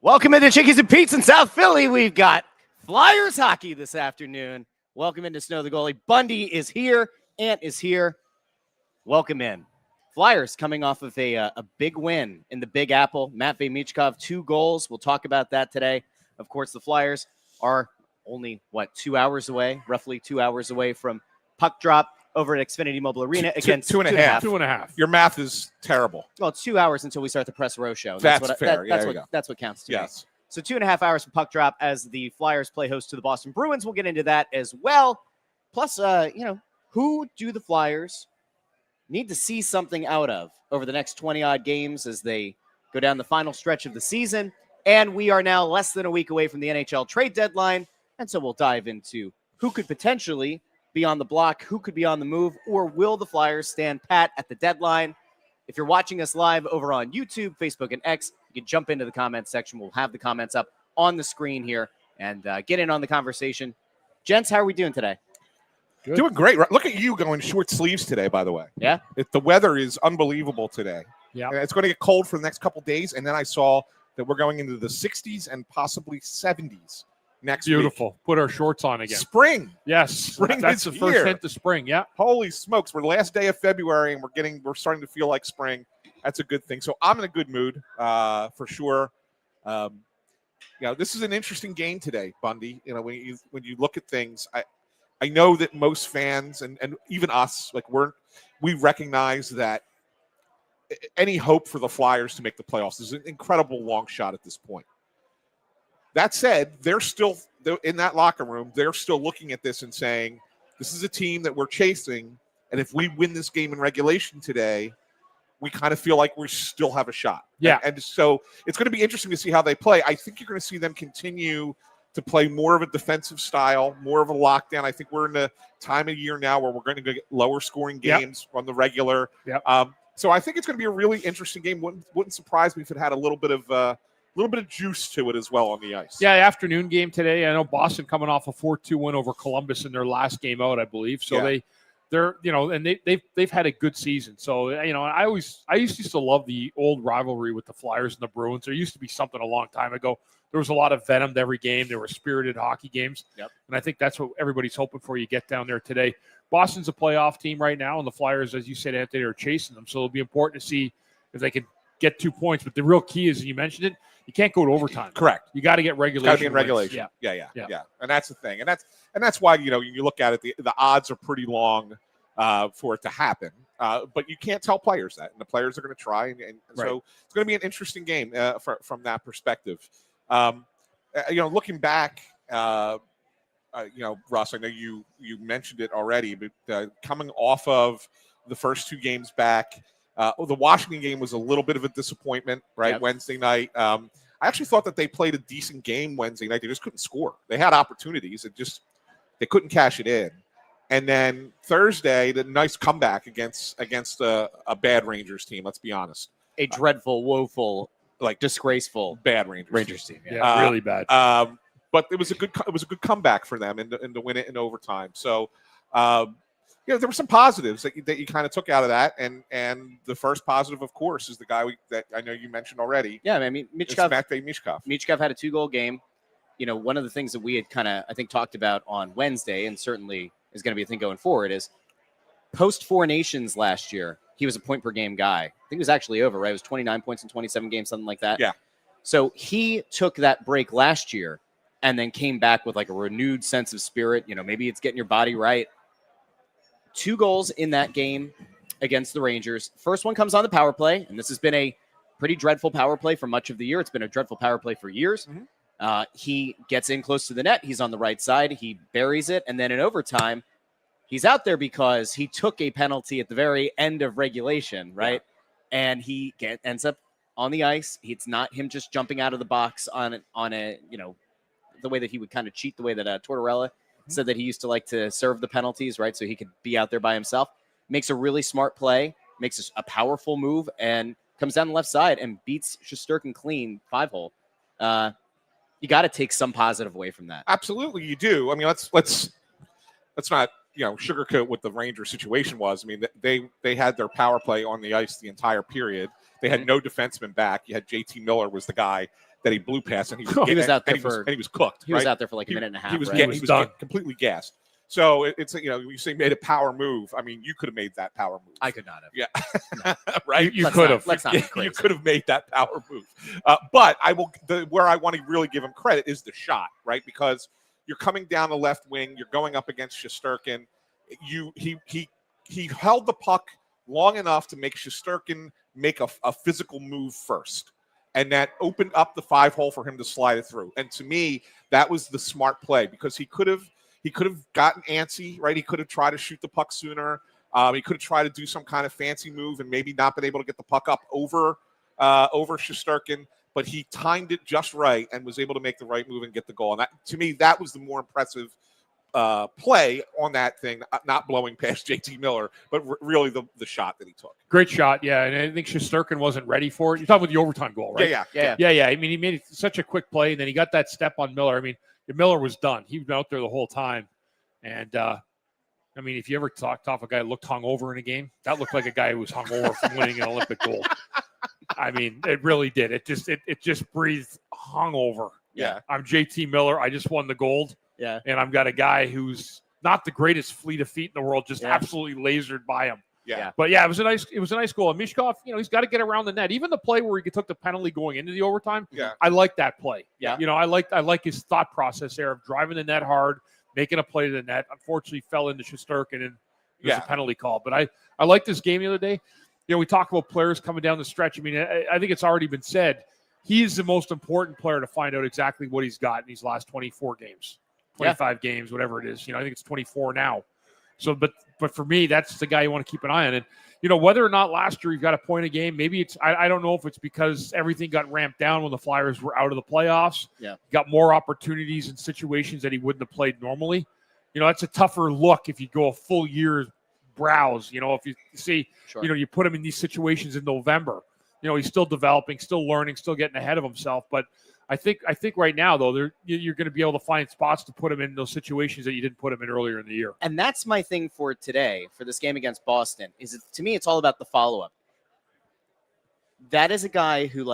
Welcome into Chickies and Pete's in South Philly. We've got Flyers hockey this afternoon. Welcome into Snow The Goalie. Bundy is here. Ant is here. Welcome in. Flyers coming off of a big win in the Big Apple. Matvei Michkov, 2 goals. We'll talk about that today. Of course, the Flyers are only, roughly 2 hours away from puck drop over at Xfinity Mobile Arena against two and a half. 2.5. Your math is terrible. Well, it's 2 hours until we start the Press Row show. That's fair. That's what counts to me. Yes. So 2.5 hours from puck drop as the Flyers play host to the Boston Bruins. We'll get into that as well. Plus, who do the Flyers need to see something out of over the next 20-odd games as they go down the final stretch of the season? And we are now less than a week away from the NHL Trade Deadline, and so we'll dive into who could potentially be on the block, who could be on the move, or will the Flyers stand pat at the deadline? If you're watching us live over on YouTube, Facebook, and X, you can jump into the comments section. We'll have the comments up on the screen here and get in on the conversation. Gents, how are we doing today? Good. Doing great. Look at you going short sleeves today, by the way. Yeah? The weather is unbelievable today. Yeah. And it's going to get cold for the next couple days, and then I saw that we're going into the 60s and possibly 70s next week. Beautiful. Put our shorts on again. Spring. Yes. Spring That's is the first here. hint of spring. Yeah. Holy smokes. We're the last day of February, and we're starting to feel like spring. That's a good thing. So I'm in a good mood for sure. This is an interesting game today, Bundy. When you look at things, I know that most fans and even us, we recognize that any hope for the Flyers to make the playoffs is an incredible long shot at this point. That said, they're in that locker room. They're still looking at this and saying, this is a team that we're chasing. And if we win this game in regulation today, we kind of feel like we still have a shot. Yeah. And so it's going to be interesting to see how they play. I think you're going to see them continue to play more of a defensive style, more of a lockdown. I think we're in the time of year now where we're going to get lower scoring games on the regular. Yep. So I think it's going to be a really interesting game. Wouldn't surprise me if it had a little bit of juice to it as well on the ice. Yeah, afternoon game today. I know Boston coming off a 4-2 win over Columbus in their last game out, I believe. So they're and they've had a good season. So I used to love the old rivalry with the Flyers and the Bruins. There used to be something a long time ago. There was a lot of venom to every game. There were spirited hockey games. Yep. And I think that's what everybody's hoping for. You get down there today. Boston's a playoff team right now, and the Flyers, as you said, Anthony, are chasing them. So it'll be important to see if they can get 2 points. But the real key is, and you mentioned it, you can't go to overtime. Correct. You got to get regulation. Got to be in regulation. Yeah. Yeah. And that's the thing. And that's why you look at it, the odds are pretty long for it to happen. But you can't tell players that, and the players are going to try. And so it's going to be an interesting game from that perspective. Looking back, Russ, I know you mentioned it already, but coming off of the first 2 games back, the Washington game was a little bit of a disappointment, right? Yep. Wednesday night. I actually thought that they played a decent game Wednesday night. They just couldn't score. They had opportunities. They couldn't cash it in. And then Thursday, the nice comeback against a bad Rangers team. Let's be honest. A dreadful, woeful, disgraceful bad Rangers team. Yeah, really bad. But it was a good comeback for them and to win it in overtime. So, there were some positives that you kind of took out of that. And the first positive, of course, is the guy that I know you mentioned already. Yeah, I mean, Michkov. Matvei Michkov. Michkov had a 2-goal game. One of the things that we had kind of, I think, talked about on Wednesday, and certainly is going to be a thing going forward, is post 4 Nations last year, he was a point-per-game guy. I think it was actually over, right? It was 29 points in 27 games, something like that. Yeah. So he took that break last year and then came back with a renewed sense of spirit. Maybe it's getting your body right. 2 goals in that game against the Rangers. First one comes on the power play, and this has been a pretty dreadful power play for much of the year. It's been a dreadful power play for years. Mm-hmm. He gets in close to the net. He's on the right side. He buries it. And then in overtime, he's out there because he took a penalty at the very end of regulation, right? Yeah. And he ends up on the ice. It's not him just jumping out of the box on a the way that he would kind of cheat, the way that Tortorella said that he used to like to serve the penalties, right? So he could be out there by himself. Makes a really smart play, makes a powerful move, and comes down the left side and beats Shesterkin clean 5-hole. You got to take some positive away from that. Absolutely, you do. I mean, let's not sugarcoat what the Ranger situation was. I mean, they had their power play on the ice the entire period. They had no defenseman back. You had JT Miller was the guy that he blew past, and he was out there he was cooked. He was out there for like a minute and a half. He was right? he was completely gassed. So it's you say made a power move. I mean, you could have made that power move. I could not have. Yeah, right. You could have. Let's not be crazy. You could have made that power move. But where I want to really give him credit is the shot, right? Because you're coming down the left wing, you're going up against Shesterkin. He held the puck long enough to make Shesterkin make a physical move first. And that opened up the 5-hole for him to slide it through. And to me, that was the smart play because he could have gotten antsy, right? He could have tried to shoot the puck sooner. He could have tried to do some kind of fancy move and maybe not been able to get the puck up over Shesterkin. But he timed it just right and was able to make the right move and get the goal. And that, to me, that was the more impressive play on that thing, not blowing past JT Miller, but really the shot that he took. Great shot, yeah. And I think Shesterkin wasn't ready for it. You're talking about the overtime goal, right? Yeah. I mean, he made such a quick play, and then he got that step on Miller. I mean, Miller was done. He was out there the whole time. And, I mean, if you ever talked off a guy who looked hungover in a game, that looked like a guy who was hungover from winning an Olympic gold. I mean, it really did. It just breathed hungover. Yeah. I'm JT Miller. I just won the gold. Yeah. And I've got a guy who's not the greatest fleet of feet in the world, just absolutely lasered by him. Yeah. But yeah, it was a nice goal. And Michkov, he's got to get around the net. Even the play where he took the penalty going into the overtime. Yeah. I like that play. Yeah. I like his thought process there of driving the net hard, making a play to the net. Unfortunately, fell into Shesterkin and it was a penalty call. But I liked this game the other day. We talk about players coming down the stretch. I mean, I think it's already been said. He's the most important player to find out exactly what he's got in these last 24 games. 25 games, whatever it is. I think it's 24 now. So, but for me, that's the guy you want to keep an eye on. And, whether or not last year he got a point a game, maybe it's, I don't know if it's because everything got ramped down when the Flyers were out of the playoffs. Yeah. Got more opportunities in situations that he wouldn't have played normally. That's a tougher look if you go a full year browse. If you see, you put him in these situations in November, he's still developing, still learning, still getting ahead of himself. But I think right now, though, you're going to be able to find spots to put him in those situations that you didn't put him in earlier in the year. And that's my thing for today, for this game against Boston, to me, it's all about the follow-up. That is a guy who,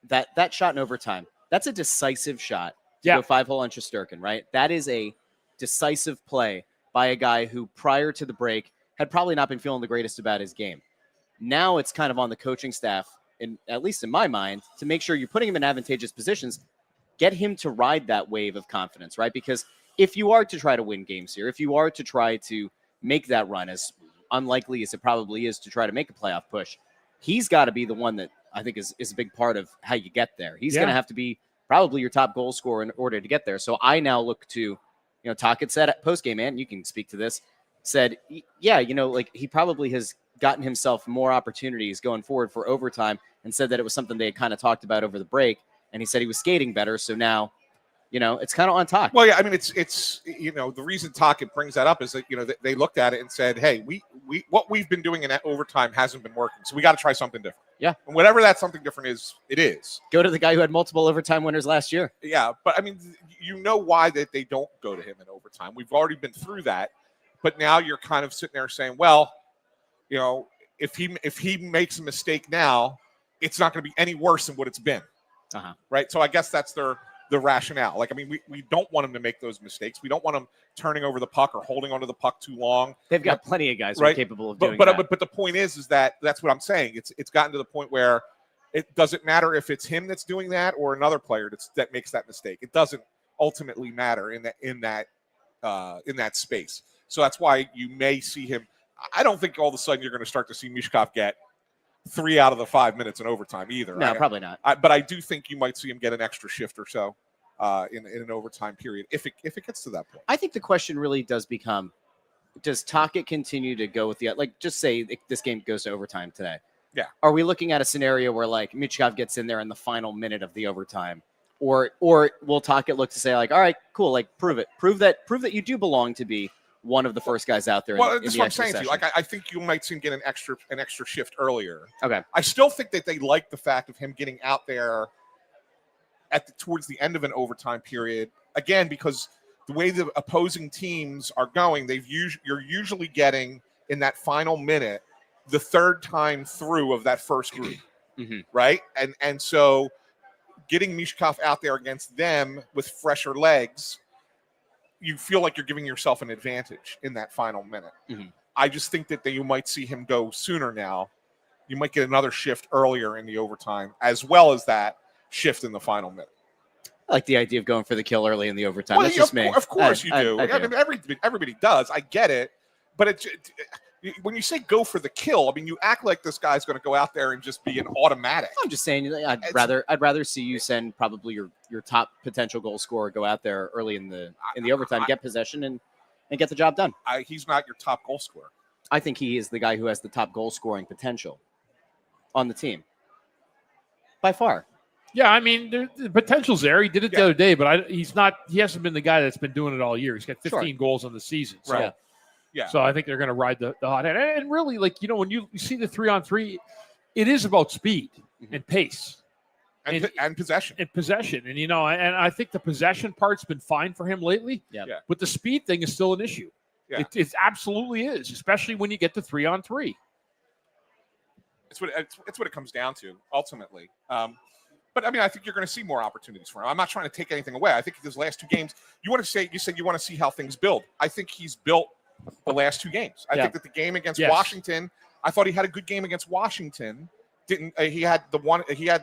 that shot in overtime, that's a decisive shot to go 5-hole on Shesterkin, right? That is a decisive play by a guy who, prior to the break, had probably not been feeling the greatest about his game. Now it's kind of on the coaching staff, at least in my mind, to make sure you're putting him in advantageous positions, get him to ride that wave of confidence, right? Because if you are to try to win games here, if you are to try to make that run, as unlikely as it probably is to try to make a playoff push, he's got to be the one that I think is a big part of how you get there. He's going to have to be probably your top goal scorer in order to get there. So I now look to, Tocchet said at postgame, and you can speak to this, said, he probably has gotten himself more opportunities going forward for overtime, and said that it was something they had kind of talked about over the break. And he said he was skating better. So now, it's kind of on top. Well, yeah, I mean, it's the reason Tocchet brings that up is that, they looked at it and said, hey, we what we've been doing in that overtime hasn't been working. So we got to try something different. Yeah. And whatever that something different is, it is. Go to the guy who had multiple overtime winners last year. Yeah. But I mean, why that they don't go to him in overtime. We've already been through that. But now you're kind of sitting there saying, well, if he makes a mistake now, it's not going to be any worse than what it's been. Right. So I guess that's the rationale. We don't want him to make those mistakes. We don't want him turning over the puck or holding onto the puck too long. They've got plenty of guys who are capable of doing that. But the point is that that's what I'm saying. It's gotten to the point where it doesn't matter if it's him that's doing that or another player that makes that mistake. It doesn't ultimately matter in that space. So that's why you may see him. I don't think all of a sudden you're going to start to see Michkov get 3 out of the 5 minutes in overtime either. No, probably not. But I do think you might see him get an extra shift or so in an overtime period if it gets to that point. I think the question really does become, does Tocchet continue to go with just say this game goes to overtime today? Yeah. Are we looking at a scenario where Michkov gets in there in the final minute of the overtime? Or will Tocchet look to say all right, cool, prove it. Prove that you do belong to be one of the first guys out there. Well, that's what I'm saying to you. I think you might see him get an extra shift earlier. Okay. I still think that they like the fact of him getting out there towards the end of an overtime period. Again, because the way the opposing teams are going, you're usually getting in that final minute the third time through of that first group, right? And so getting Michkov out there against them with fresher legs, you feel like you're giving yourself an advantage in that final minute. Mm-hmm. I just think that you might see him go sooner now. You might get another shift earlier in the overtime, as well as that shift in the final minute. I like the idea of going for the kill early in the overtime. Well, That's just me. Of course you do. I do. I mean, everybody does. I get it. But when you say go for the kill, I mean, you act like this guy's going to go out there and just be an automatic. I'm just saying, I'd rather see you send probably your top potential goal scorer go out there early in the overtime, get possession, and get the job done. He's not your top goal scorer. I think he is the guy who has the top goal scoring potential on the team by far. Yeah, I mean, the potential's there. He did it the other day, but he hasn't been the guy that's been doing it all year. He's got 15 goals on the season. So, right. Yeah. So I think they're going to ride the hot hand. And really, like, when you see the 3-on-3, it is about speed and pace. And possession. And possession. And, and I think the possession part's been fine for him lately. Yeah. But the speed thing is still an issue. Yeah. It absolutely is, especially when you get to 3-on-3. It's what it comes down to, ultimately. But I mean, I think you're going to see more opportunities for him. I'm not trying to take anything away. I think these last two games, you said you want to see how things build. I think he's built the last two games. I think that the game against Washington, I thought he had a good game against Washington. He had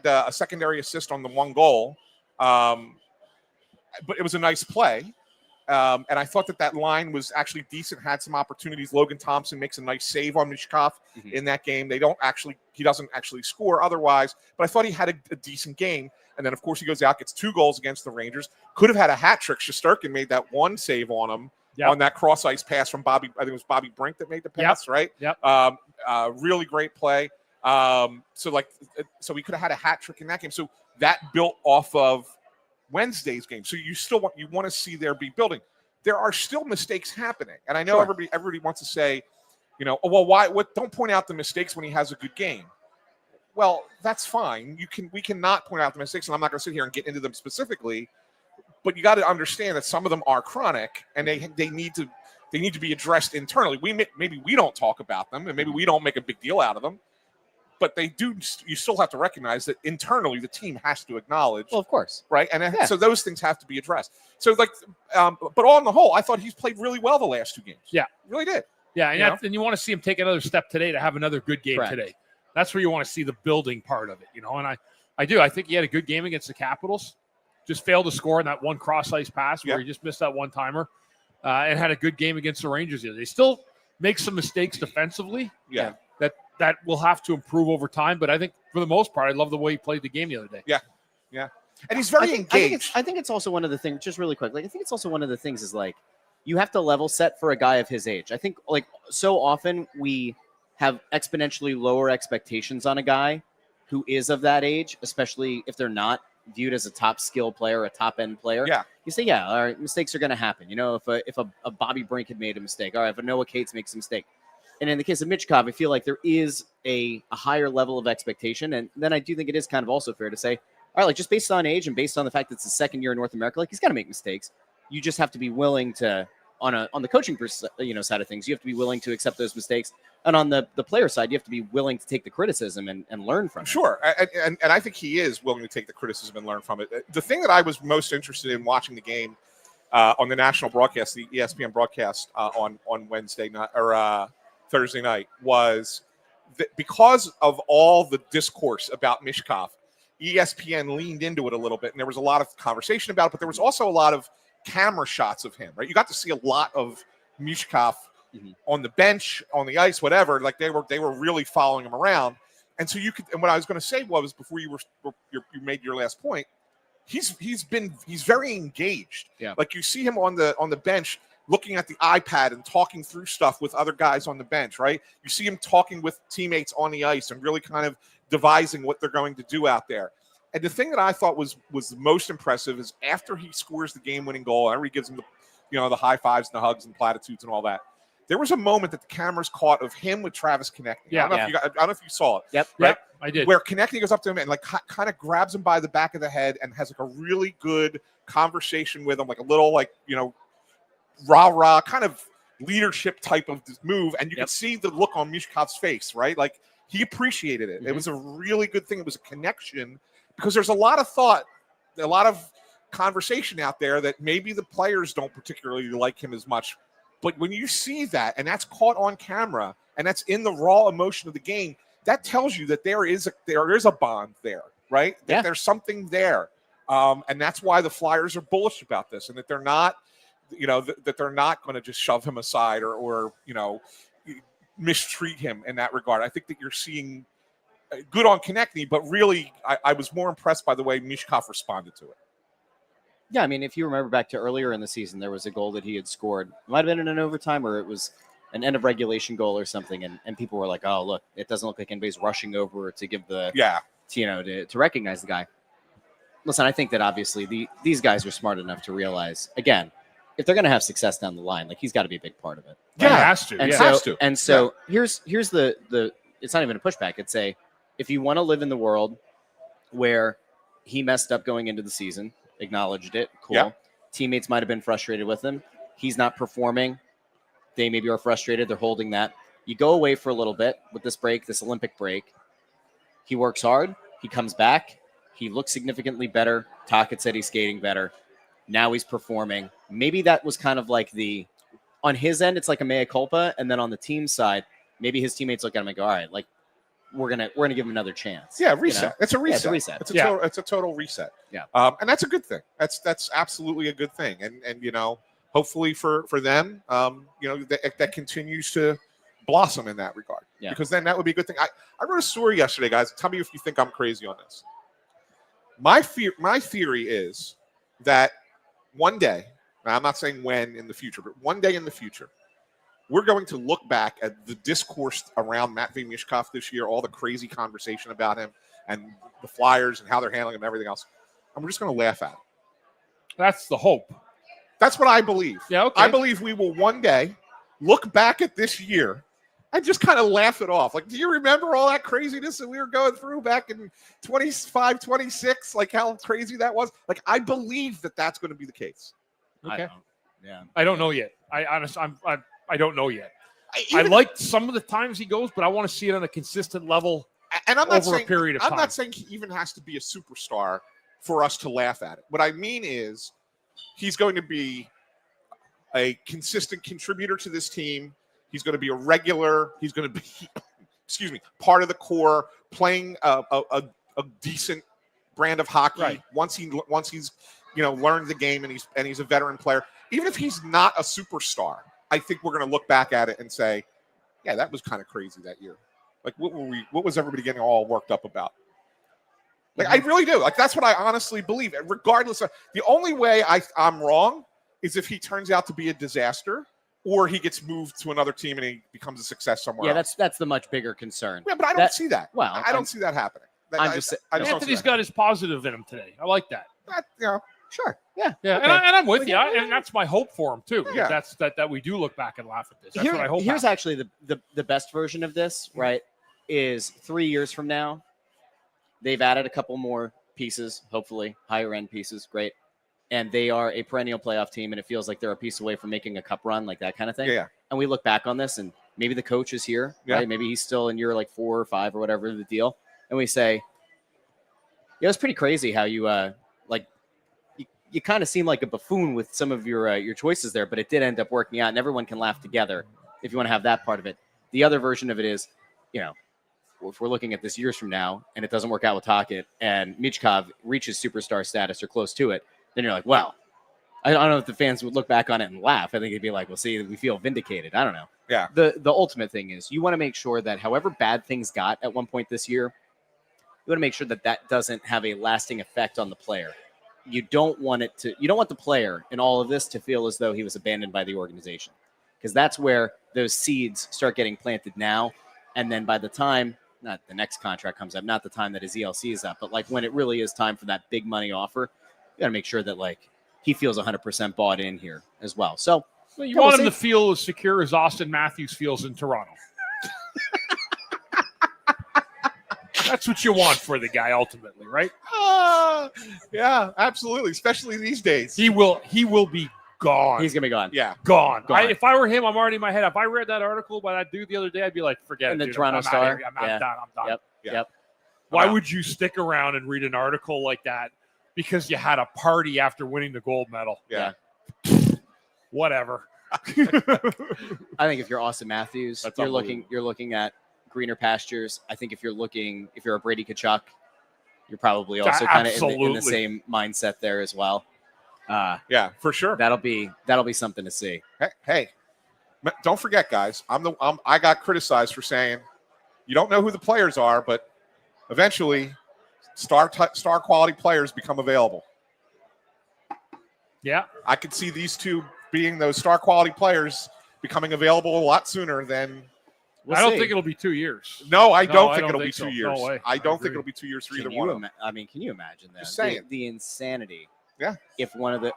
a secondary assist on the one goal, but it was a nice play. And I thought that line was actually decent, had some opportunities. Logan Thompson makes a nice save on Michkov in that game. He doesn't actually score otherwise, but I thought he had a decent game. And then, of course, he goes out, gets 2 goals against the Rangers. Could have had a hat trick. Shesterkin made that one save on him on that cross-ice pass from Bobby. I think it was Bobby Brink that made the pass, right? Yep. Really great play. So we could have had a hat trick in that game. So that built off of Wednesday's game. So you want to see there be building. There are still mistakes happening. And I know everybody wants to say, don't point out the mistakes when he has a good game. Well, that's fine. We cannot point out the mistakes, and I'm not going to sit here and get into them specifically, but you got to understand that some of them are chronic and they need to be addressed internally. Maybe we don't talk about them, and maybe we don't make a big deal out of them. But they do. You still have to recognize that internally the team has to acknowledge. Well, of course, right? And so those things have to be addressed. So, but on the whole, I thought he's played really well the last 2 games. Yeah, really did. Yeah, and you want to see him take another step today to have another good game today. That's where you want to see the building part of it, And I do. I think he had a good game against the Capitals. Just failed to score in that one cross-ice pass where he just missed that one-timer, and had a good game against the Rangers. They still make some mistakes defensively. Yeah. That will have to improve over time, but I think for the most part, I love the way he played the game the other day. Yeah, and he's very engaged. I think it's also one of the things. Just really quick, I think it's also one of the things is you have to level set for a guy of his age. I think so often we have exponentially lower expectations on a guy who is of that age, especially if they're not viewed as a top skill player, a top end player. Yeah, you say, all right, mistakes are going to happen. If a Bobby Brink had made a mistake, all right, if a Noah Cates makes a mistake. And in the case of Michkov, I feel like there is a higher level of expectation. And then I do think it is kind of also fair to say, all right, just based on age and based on the fact that it's the second year in North America, he's got to make mistakes. You just have to be willing to, on the coaching side of things, you have to be willing to accept those mistakes. And on the player side, you have to be willing to take the criticism and learn from it. Sure. And I think he is willing to take the criticism and learn from it. The thing that I was most interested in watching the game on the national broadcast, the ESPN broadcast on Wednesday night or Thursday night, was that because of all the discourse about Michkov, ESPN leaned into it a little bit, and there was a lot of conversation about it, but there was also a lot of camera shots of him, right? You got to see a lot of Michkov on the bench, on the ice, whatever. They were really following him around. And so and what I was going to say was, before you made your last point, he's very engaged. Yeah. You see him on the bench, looking at the iPad and talking through stuff with other guys on the bench, right? You see him talking with teammates on the ice and really kind of devising what they're going to do out there. And the thing that I thought was the most impressive is after he scores the game-winning goal, everybody gives him the high fives and the hugs and platitudes and all that. There was a moment that the cameras caught of him with Travis Konechny. Yeah, I don't know if you saw it. Yep. Right? Yep, I did. Where Konechny goes up to him and kind of grabs him by the back of the head and has a really good conversation with him, a little rah-rah kind of leadership type of move. And you can see the look on Michkov's face, right? He appreciated it. Mm-hmm. It was a really good thing. It was a connection because there's a lot of thought, a lot of conversation out there that maybe the players don't particularly like him as much. But when you see that, and that's caught on camera, and that's in the raw emotion of the game, that tells you that there is a bond there, right? That there's something there. And that's why the Flyers are bullish about this, and that they're not, that they're not going to just shove him aside or mistreat him in that regard. I think that you're seeing good on Konechny, but really I was more impressed by the way Michkov responded to it. Yeah, I mean, if you remember back to earlier in the season, there was a goal that he had scored. It might have been in an overtime, or it was an end of regulation goal or something, and people were like, "Oh, look, it doesn't look like anybody's rushing over to give the to recognize the guy." Listen, I think that obviously these guys are smart enough to realize, again, if they're going to have success down the line, like he's got to be a big part of it. Yeah, he has to. And so here's the it's not even a pushback. It's if you want to live in the world where he messed up going into the season, acknowledged it, cool. Yeah. Teammates might have been frustrated with him. He's not performing. They maybe are frustrated. They're holding that. You go away for a little bit with this break, this Olympic break. He works hard. He comes back. He looks significantly better. Tocchet said he's skating better. Now he's performing. Maybe that was kind of like on his end, it's like a mea culpa. And then on the team side, maybe his teammates look at him and go, all right, like we're gonna give him another chance. Yeah, reset. It's a reset. Yeah, it's a reset. It's a total reset. Yeah. And that's a good thing. That's absolutely a good thing. And hopefully for them, that continues to blossom in that regard. Yeah. Because then that would be a good thing. I wrote a story yesterday, guys. Tell me if you think I'm crazy on this. My theory is that one day, now I'm not saying when in the future, but one day in the future, we're going to look back at the discourse around Matvei Michkov this year, all the crazy conversation about him and the Flyers and how they're handling him and everything else, and we're just going to laugh at it. That's the hope. That's what I believe. Yeah, okay. I believe we will one day look back at this year and just kind of laugh it off. Like, do you remember all that craziness that we were going through back in 25, 26? Like, how crazy that was? Like, I believe that that's going to be the case. Okay. I don't know yet. I don't know yet. I liked some of the times he goes, but I want to see it on a consistent level and I'm not over saying, a period of time. I'm not saying he even has to be a superstar for us to laugh at it. What I mean is he's going to be a consistent contributor to this team. He's going to be a regular. He's going to be, part of the core, playing a decent brand of hockey. Right. Once he's learned the game and he's a veteran player. Even if he's not a superstar, I think we're going to look back at it and say, yeah, that was kind of crazy that year. Like, what was everybody getting all worked up about? Like, I really do. Like, that's what I honestly believe. Regardless of the only way I'm wrong is if he turns out to be a disaster or he gets moved to another team and he becomes a success somewhere else. That's the much bigger concern. Yeah, but I don't see that. Well, I don't see that happening. Anthony's got his positive in him today. I like that. Sure. Yeah. Yeah. Okay. And I'm with you. And that's my hope for him too. Yeah. That's that we do look back and laugh at this. That's what I hope. Here's actually the best version of this, right? Is 3 years from now, they've added a couple more pieces, hopefully higher end pieces. Great. And they are a perennial playoff team, and it feels like they're a piece away from making a cup run, like that kind of thing. Yeah. And we look back on this, and maybe the coach is here, right? Maybe he's still in year like 4 or 5 or whatever the deal. And we say, yeah, it's pretty crazy how you you kind of seem like a buffoon with some of your choices there, but it did end up working out, and everyone can laugh together if you want to have that part of it. The other version of it is, if we're looking at this years from now and it doesn't work out with Tocchet and Michkov reaches superstar status or close to it, then you're like, well, I don't know if the fans would look back on it and laugh. I think it'd be like, well, see, we feel vindicated. I don't know. Yeah. The ultimate thing is you want to make sure that however bad things got at one point this year, you want to make sure that that doesn't have a lasting effect on the player. You don't want the player in all of this to feel as though he was abandoned by the organization, because that's where those seeds start getting planted now. And then by the time, not the next contract comes up, not the time that his ELC is up, but like when it really is time for that big money offer, you got to make sure that like he feels 100% bought in here as well. So you want him to feel as secure as Austin Matthews feels in Toronto. That's what you want for the guy ultimately, right? Yeah, absolutely. Especially these days. He will be gone. He's gonna be gone. Yeah, gone. If I were him, I'm already in my head. If I read that article by that dude the other day, I'd be like, forget in it. the Toronto Star. I'm done. Yep. Why would you stick around and read an article like that because you had a party after winning the gold medal? Yeah. Whatever. I think if you're Austin Matthews, That's you're looking at greener pastures. I think if you're a Brady Tkachuk, you're probably also kind of in the same mindset there as well. Yeah, for sure. That'll be something to see. Hey, don't forget, guys. I got criticized for saying you don't know who the players are, but eventually, star quality players become available. Yeah, I could see these two being those star quality players becoming available a lot sooner than. I don't think it'll be 2 years. No, I don't think it'll be 2 years. No way. I don't think it'll be 2 years for either one of them. Can you imagine that? Just saying. The insanity. Yeah. If one of the,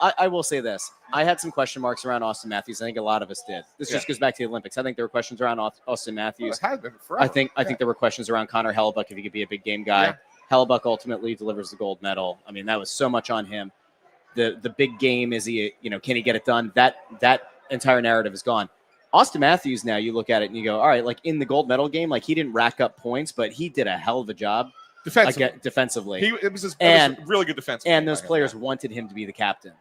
I will say this. I had some question marks around Austin Matthews. I think a lot of us did. This just goes back to the Olympics. I think there were questions around Austin Matthews. Well, it had been forever. I think there were questions around Connor Hellebuck if he could be a big game guy. Yeah. Hellebuck ultimately delivers the gold medal. I mean, that was so much on him. The big game, is he, can he get it done? That entire narrative is gone. Austin Matthews, now you look at it and you go, all right, like in the gold medal game, like he didn't rack up points, but he did a hell of a job defensively. It was a really good defense. And those players wanted him to be the captain.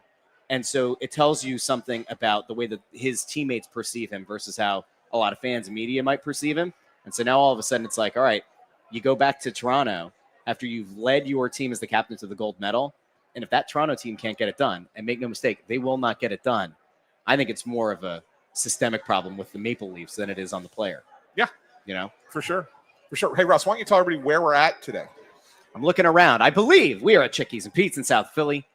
And so it tells you something about the way that his teammates perceive him versus how a lot of fans and media might perceive him. And so now all of a sudden it's like, all right, you go back to Toronto after you've led your team as the captain to the gold medal. And if that Toronto team can't get it done, and make no mistake, they will not get it done, I think it's more of a systemic problem with the Maple Leafs than it is on the player. Yeah. For sure. Hey, Russ, why don't you tell everybody where we're at today? I'm looking around. I believe we are at Chickie's and Pete's in South Philly.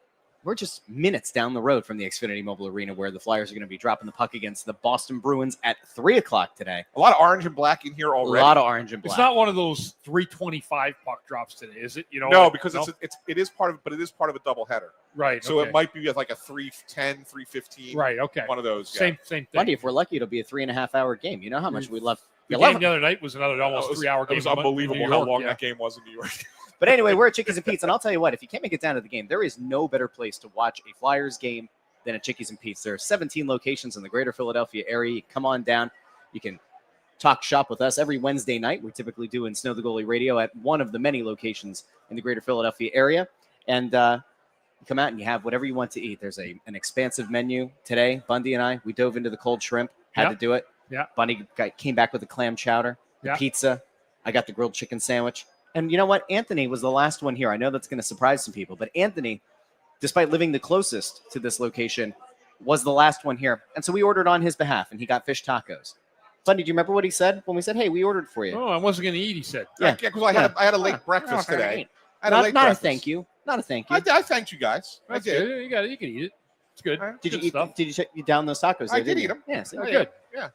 We're just minutes down the road from the Xfinity Mobile Arena where the Flyers are going to be dropping the puck against the Boston Bruins at 3 o'clock today. A lot of orange and black in here already. A lot of orange and black. It's not one of those 3:25 puck drops today, is it? No, because it is part of a doubleheader. Right. So it might be like a 3:10, 3:15. Right. Okay. One of those. Same thing. Bundy, if we're lucky, it'll be a 3.5 hour game. You know how much we love. The game the other night was another almost 3 hour game. It was unbelievable how long that game was in New York. But anyway, we're at Chickies and Pete's, and I'll tell you what, if you can't make it down to the game, there is no better place to watch a Flyers game than at Chickies and Pete's. There are 17 locations in the greater Philadelphia area. You come on down. You can talk shop with us every Wednesday night. We typically do in Snow the Goalie Radio at one of the many locations in the greater Philadelphia area. And you come out and you have whatever you want to eat. There's an expansive menu today. Bundy and I, we dove into the cold shrimp, had to do it. Yeah. Bundy came back with the clam chowder, the pizza. I got the grilled chicken sandwich. And you know what? Anthony was the last one here. I know that's going to surprise some people, but Anthony, despite living the closest to this location, was the last one here. And so we ordered on his behalf, and he got fish tacos. Bundy, do you remember what he said when we said, hey, we ordered for you? Oh, I wasn't going to eat, he said. Yeah, because I had a late breakfast today. Not a thank you. Not a thank you. I thanked you guys. I did. You can eat it. It's good. Did you down those tacos? I did eat them. Yeah, so good. Yeah.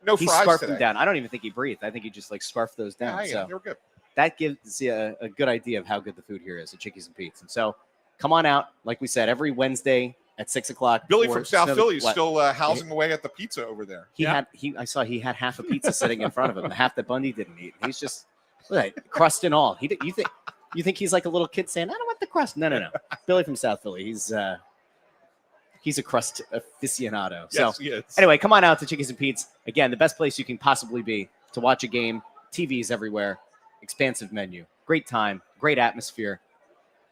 No he fries scarfed today. them down. I don't even think he breathed. I think he just scarfed those down. Yeah, they were good. That gives you a good idea of how good the food here is at Chickies and Pete's. And so come on out, like we said, every Wednesday at 6 o'clock. Billy from South Philly is still housing away at the pizza over there. I saw he had half a pizza sitting in front of him, the half that Bundy didn't eat. He's just crust and all. You think he's like a little kid saying, I don't want the crust. No. Billy from South Philly. He's a crust aficionado. Yes, so he is. Anyway, come on out to Chickies and Pete's. Again, the best place you can possibly be to watch a game. TVs everywhere. Expansive menu. Great time. Great atmosphere.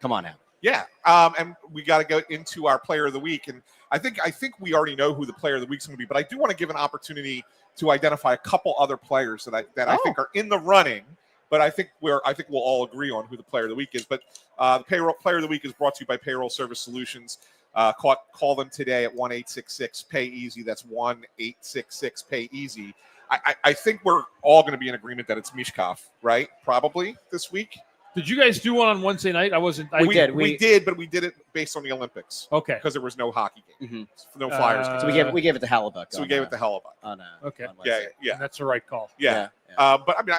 Come on out. Yeah. And we got to go into our player of the week. And I think we already know who the player of the week's going to be, but I do want to give an opportunity to identify a couple other players that I think are in the running. But I think we'll all agree on who the player of the week is. But the player of the week is brought to you by Payroll Service Solutions. Call them today at 1-866-PAY-EASY. That's 1-866-PAY-EASY. I think we're all going to be in agreement that it's Michkov, right? Probably this week. Did you guys do one on Wednesday night? We did, but we did it based on the Olympics. Okay. Because there was no hockey game. Mm-hmm. No Flyers game. So we gave it to Hellebuck. So we gave it to Hellebuck. Okay. On Wednesday. Yeah. That's the right call. Yeah. But I mean,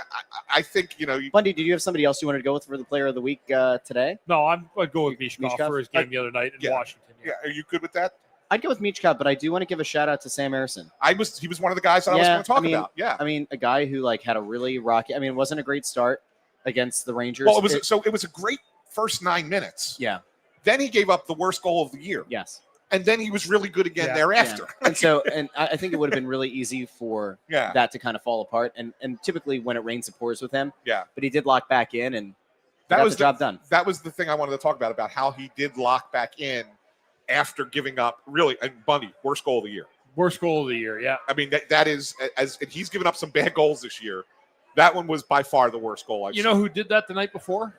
I think, Bundy, did you have somebody else you wanted to go with for the player of the week today? No, I'd go with Michkov for his game the other night in Washington. Yeah. Are you good with that? I'd go with Michkov, but I do want to give a shout out to Sam Erison. He was one of the guys that I was going to talk about. Yeah. I mean, a guy who had a really rocky. I mean, it wasn't a great start against the Rangers. Well, it was a great first 9 minutes. Yeah. Then he gave up the worst goal of the year. Yes. and then he was really good again thereafter. Yeah. And I think it would have been really easy for that to kind of fall apart. And typically when it rains, it pours with him. Yeah. But he did lock back in, and that was the job done. That was the thing I wanted to talk about how he did lock back in after giving up, really. And Bundy, worst goal of the year. Worst goal of the year, yeah. I mean, that is, as he's given up some bad goals this year, that one was by far the worst goal I've seen. You know who did that the night before?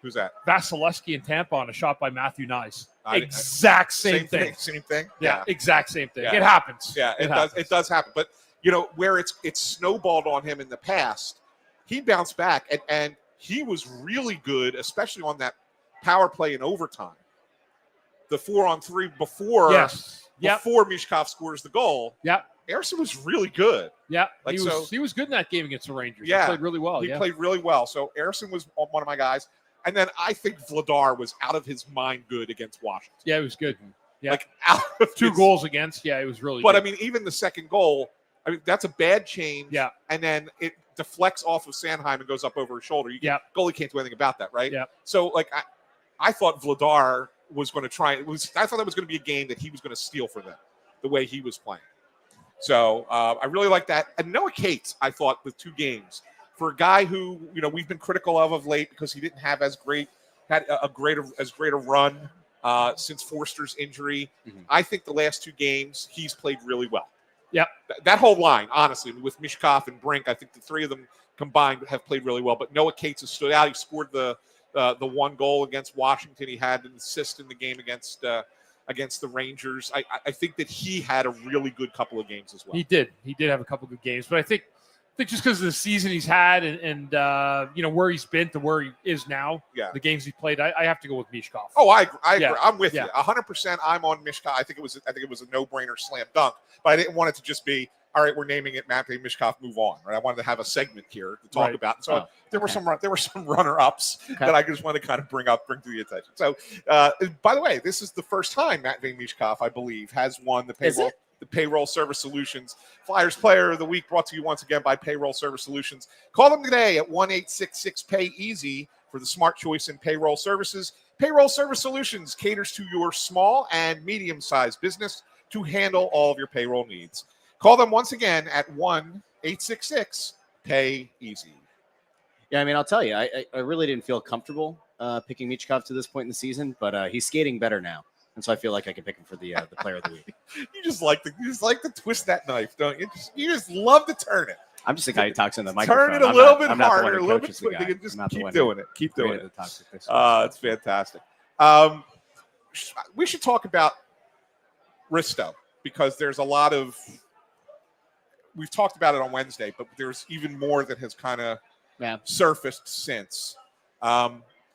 Who's that? Vasilevsky in Tampa on a shot by Matthew Nyes. Exact same thing. Same thing? Yeah, exact same thing. Yeah. It happens. Yeah, it does happen. But, where it's snowballed on him in the past, he bounced back, and he was really good, especially on that power play in overtime. The 4-on-3 before Michkov scores the goal. Yeah. Ersson was really good. Yeah. He was good in that game against the Rangers. Yeah. He played really well. He played really well. So Ersson was one of my guys. And then I think Vladar was out of his mind good against Washington. Yeah, it was good. Yeah. Like out of two goals against. Yeah, it was really good. But I mean, even the second goal, that's a bad change. Yeah. And then it deflects off of Sanheim and goes up over his shoulder. Goalie can't do anything about that, right? Yeah. So, I thought Vladar was going to try. I thought that was going to be a game that he was going to steal for them, the way he was playing. So I really like that. And Noah Cates, I thought, with 2 games, for a guy who we've been critical of late because he didn't have as great a run since Forster's injury. Mm-hmm. I think the last 2 games he's played really well. Yeah, that whole line, honestly, with Michkov and Brink, I think the 3 of them combined have played really well. But Noah Cates has stood out. He scored the 1 goal against Washington. He had an assist in the game against the Rangers. I think that he had a really good couple of games as well. He did have a couple of good games, but I think just because of the season he's had and where he's been to where he is now, the games he played, I have to go with Michkov. Oh, I agree. I'm with you 100%. I'm on Michkov. I think it was a no-brainer slam dunk, but I didn't want it to just be, all right, we're naming it Matvei Michkov, move on. Right? I wanted to have a segment here to talk about. So there were some runner-ups that I just wanted to kind of bring to the attention. So, by the way, this is the first time Matvei Michkov, I believe, has won the Payroll Service Solutions Flyers Player of the Week, brought to you once again by Payroll Service Solutions. Call them today at 1-866-PAY-EASY for the smart choice in payroll services. Payroll Service Solutions caters to your small and medium-sized business to handle all of your payroll needs. Call them once again at 1-866-PAY-EASY. Yeah, I mean, I'll tell you, I really didn't feel comfortable picking Michkov to this point in the season, but he's skating better now. And so I feel like I can pick him for the player of the week. You just like to twist that knife, don't you? You just love to turn it. I'm just the guy who talks in the microphone. Turn it a little bit harder, a little bit quicker. Just keep doing it. Keep doing it. It's fantastic. We should talk about Risto because there's a lot of. We've talked about it on Wednesday, but there's even more that has kind of surfaced since.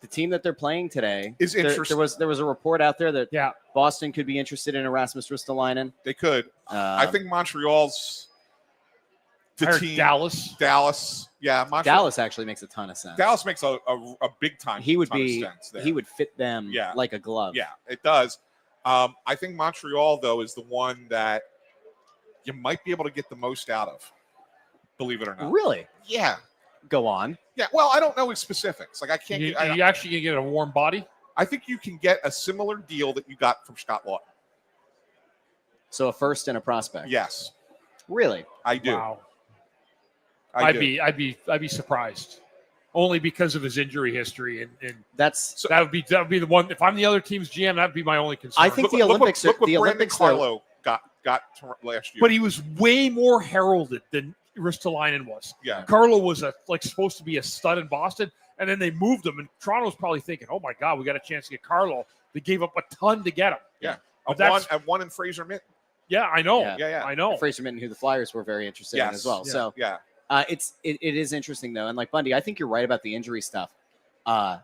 The team that they're playing today is interesting. There was a report out there that Boston could be interested in Erasmus Ristolainen. They could. I think Montreal's the team. Dallas. Yeah, Montreal. Dallas actually makes a ton of sense. Dallas makes a big time. He would he would fit them like a glove. Yeah, it does. I think Montreal though is the one that you might be able to get the most out of. Believe it or not. Really? Yeah. Go on. Yeah, well, I don't know his specifics. Like I can't. You actually can get a warm body. I think you can get a similar deal that you got from Scott Lawton. So a first and a prospect. Yes. Really? I do. Wow. I'd be surprised, only because of his injury history and that would be the one. If I'm the other team's GM, that'd be my only concern. I think the Olympics. Look what the Brandon Olympics Carlo got last year. But he was way more heralded than Ristolainen was. Yeah. Carlo was supposed to be a stud in Boston, and then they moved him, and Toronto's probably thinking, "Oh my God, we got a chance to get Carlo." They gave up a ton to get him. Yeah, one in Fraser Minton. Yeah, I know. Yeah. I know. Fraser Minton, who the Flyers were very interested in as well. Yeah. So it is interesting though, and like Bundy, I think you're right about the injury stuff. The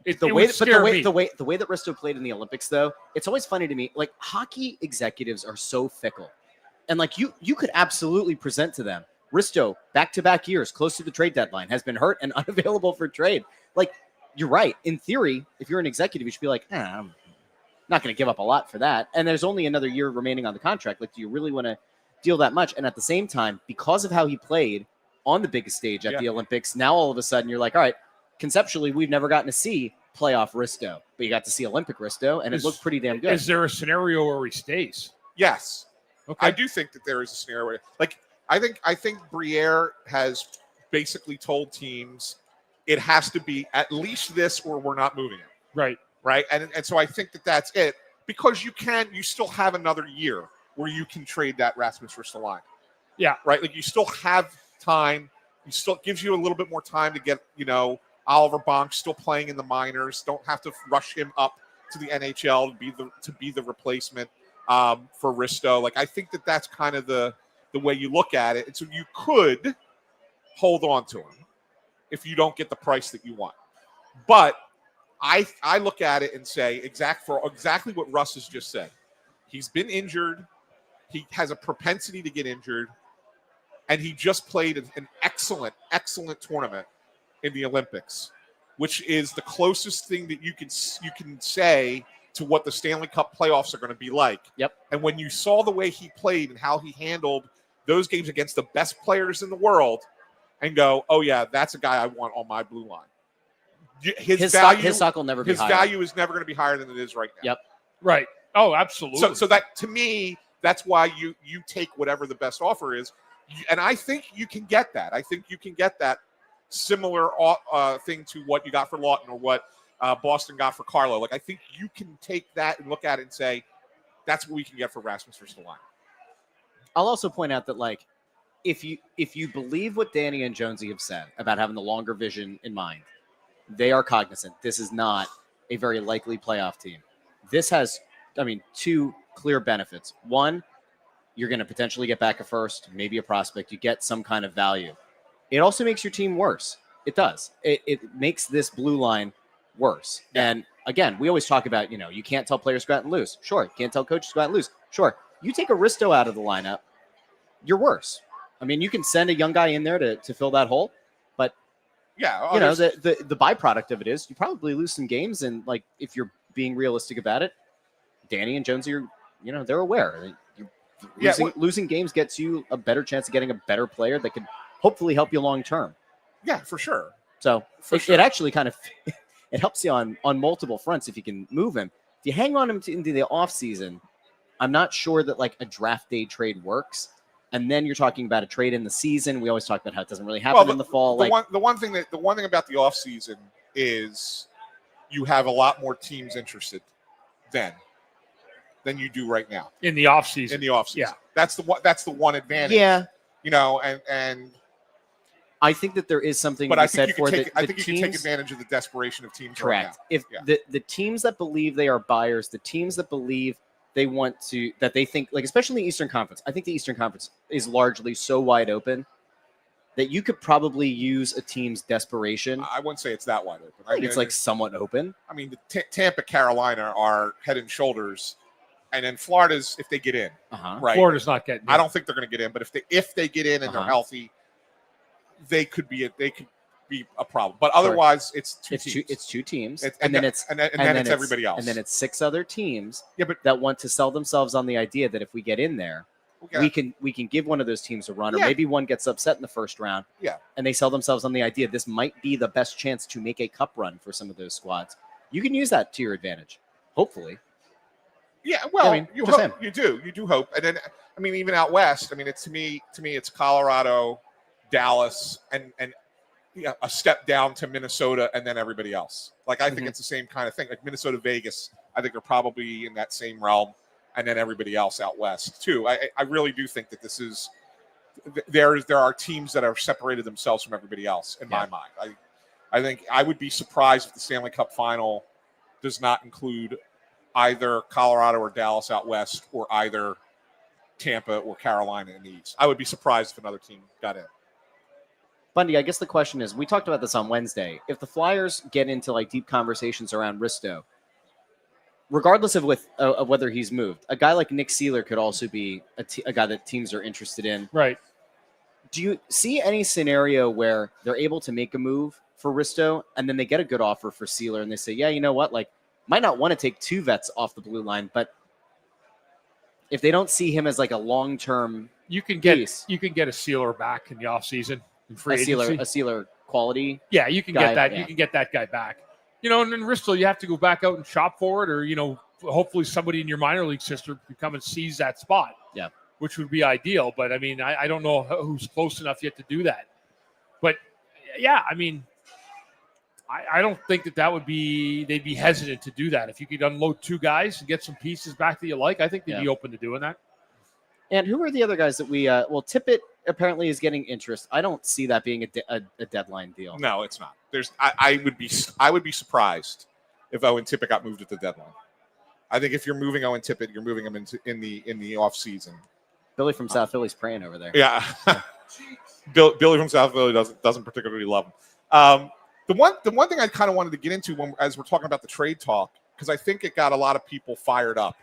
way that Risto played in the Olympics, though, it's always funny to me. Like hockey executives are so fickle. And like you could absolutely present to them, Risto, back-to-back years, close to the trade deadline, has been hurt and unavailable for trade. Like, you're right. In theory, if you're an executive, you should be like, I'm not going to give up a lot for that. And there's only another year remaining on the contract. Like, do you really want to deal that much? And at the same time, because of how he played on the biggest stage at the Olympics, now all of a sudden you're like, all right, conceptually, we've never gotten to see playoff Risto, but you got to see Olympic Risto, and it looked pretty damn good. Is there a scenario where he stays? Yes. Okay. I do think that there is a scenario where, like, I think Briere has basically told teams it has to be at least this or we're not moving it. Right. Right. And so I think that that's it, because you still have another year where you can trade that Rasmus Ristolainen. Yeah. Right. Like, you still have time. You still gives you a little bit more time to get, Oliver Bonk still playing in the minors. Don't have to rush him up to the NHL to be the replacement for Risto. Like, I think that that's kind of the way you look at it. And so you could hold on to him if you don't get the price that you want. But I look at it and say exactly what Russ has just said. He's been injured. He has a propensity to get injured. And he just played an excellent, excellent tournament in the Olympics, which is the closest thing that you can say to what the Stanley Cup playoffs are going to be like. Yep. And when you saw the way he played and how he handled those games against the best players in the world, and go, oh yeah, that's a guy I want on my blue line. His stock will never be higher. His value is never going to be higher than it is right now. Yep. Right. Oh, absolutely. So that, to me, that's why you take whatever the best offer is. And I think you can get that. I think you can get that similar thing to what you got for Lawton or what Boston got for Carlo. Like, I think you can take that and look at it and say, that's what we can get for Rasmus Ristolainen. I'll also point out that, like, if you believe what Danny and Jonesy have said about having the longer vision in mind, they are cognizant. This is not a very likely playoff team. This has, two clear benefits. One, you're going to potentially get back a first, maybe a prospect. You get some kind of value. It also makes your team worse. It does. It makes this blue line worse. And again, we always talk about, you can't tell players to go out and lose. Sure. You can't tell coaches to go out and lose. Sure. You take a Risto out of the lineup, you're worse. You can send a young guy in there to fill that hole, but the byproduct of it is you probably lose some games. And, like, if you're being realistic about it, Danny and Jonesy are, they're aware. Losing games gets you a better chance of getting a better player that could hopefully help you long term. Yeah, for sure. So it actually kind of it helps you on multiple fronts if you can move him. If you hang on him into the offseason, I'm not sure that, like, a draft day trade works. And then you're talking about a trade in the season. We always talk about how it doesn't really happen in the fall. The one thing about the offseason is you have a lot more teams interested than you do right now. In the offseason. Yeah. That's the one advantage. Yeah. And I think that there is something but to be I think said you for can the take, I think teams, you can take advantage of the desperation of teams correct. right now. If the teams that believe they are buyers, the teams that believe they want to, that they think, like, especially in the Eastern Conference, I think the Eastern Conference is largely so wide open that you could probably use a team's desperation. I wouldn't say it's that wide open. I think it's like somewhat open. The Tampa, Carolina are head and shoulders, and then Florida's, if they get in, right? Florida's not getting in. I don't think they're going to get in, but if they get in and they're healthy, they could be a problem. But otherwise, it's two teams. It's two teams, and then it's everybody else, and then it's six other teams. Yeah, but that want to sell themselves on the idea that if we get in there, we can give one of those teams a run, or maybe one gets upset in the first round. Yeah, and they sell themselves on the idea this might be the best chance to make a cup run for some of those squads. You can use that to your advantage, hopefully. Yeah, well, you hope. You do hope, and then even out west. It's to me, it's Colorado, Dallas, and a step down to Minnesota, and then everybody else. Like, I think it's the same kind of thing. Like Minnesota, Vegas, I think are probably in that same realm, and then everybody else out west too. I really do think that this is there are teams that are separated themselves from everybody else in my mind. I think I would be surprised if the Stanley Cup final does not include either Colorado or Dallas out west, or either Tampa or Carolina in the East. I would be surprised if another team got in. Bundy, I guess the question is, we talked about this on Wednesday. If the Flyers get into, like, deep conversations around Risto, regardless of whether he's moved, a guy like Nick Seeler could also be a guy that teams are interested in. Right. Do you see any scenario where they're able to make a move for Risto and then they get a good offer for Seeler and they say, yeah, you know what, like, might not want to take two vets off the blue line, but if they don't see him as, like, a long-term you can get a Sealer back in the offseason in free agency. A Sealer quality. Yeah, you can guy, get that. Yeah. You can get that guy back. And in Bristol, you have to go back out and shop for it, or hopefully somebody in your minor league system can come and seize that spot. Yeah, which would be ideal. But I mean, I don't know who's close enough yet to do that. But yeah, I mean, I don't think that would be, they'd be hesitant to do that. If you could unload 2 guys and get some pieces back that you like, I think they'd be open to doing that. And who are the other guys that we, Tippett apparently is getting interest. I don't see that being a deadline deal. No, it's not. I would be surprised if Owen Tippett got moved at the deadline. I think if you're moving Owen Tippett, you're moving him in the off season. Billy from South Philly's praying over there. Yeah. Billy from South Philly doesn't particularly love him. The one thing I kind of wanted to get into as we're talking about the trade talk, because I think it got a lot of people fired up.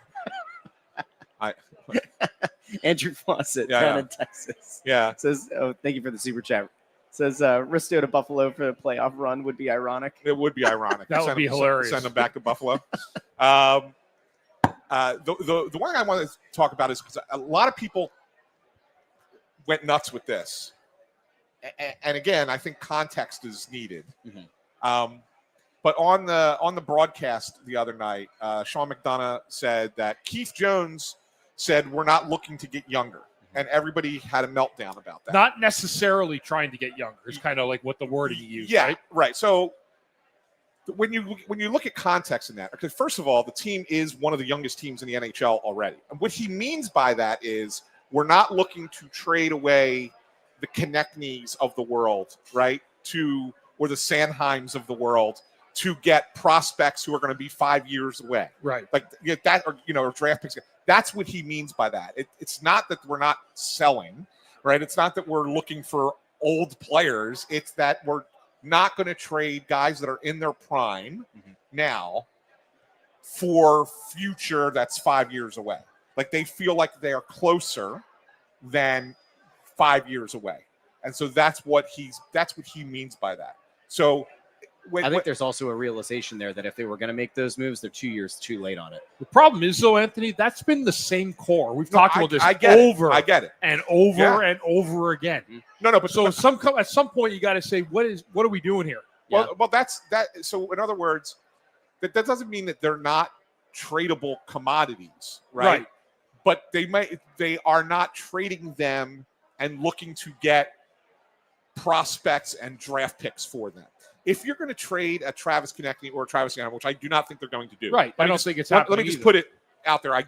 Andrew Fawcett down in Texas. Yeah. Says, thank you for the super chat. Says, Risto to Buffalo for a playoff run would be ironic. It would be ironic. That would be hilarious. Send them back to Buffalo. The one I wanted to talk about is because a lot of people went nuts with this. And again, I think context is needed. Mm-hmm. But on the broadcast the other night, Sean McDonough said that Keith Jones said we're not looking to get younger, and everybody had a meltdown about that. Not necessarily trying to get younger. It's kind of like what the wording you use, yeah, right? Right. So when you look at context in that, because first of all, the team is one of the youngest teams in the NHL already. And what he means by that is we're not looking to trade away the Konechny's of the world, right, or the Sanheims of the world to get prospects who are going to be 5 years away. Right. Like that, or draft picks. That's what he means by that. It's not that we're not selling, right? It's not that we're looking for old players. It's that we're not going to trade guys that are in their prime now for future that's 5 years away. Like they feel like they are closer than 5 years away. And so that's what he means by that. So I think there's also a realization there that if they were going to make those moves, they're 2 years too late on it. The problem is, though, Anthony, that's been the same core. We've talked about this I get it. And over and over again. No, but so at some point you got to say, what are we doing here? Well, that's that. So in other words, that doesn't mean that they're not tradable commodities, right? But they are not trading them and looking to get prospects and draft picks for them. If you're going to trade a Travis Konechny or a Travis Sanheim, which I do not think they're going to do. Right. I don't think it's happening. Let me just put it out there. I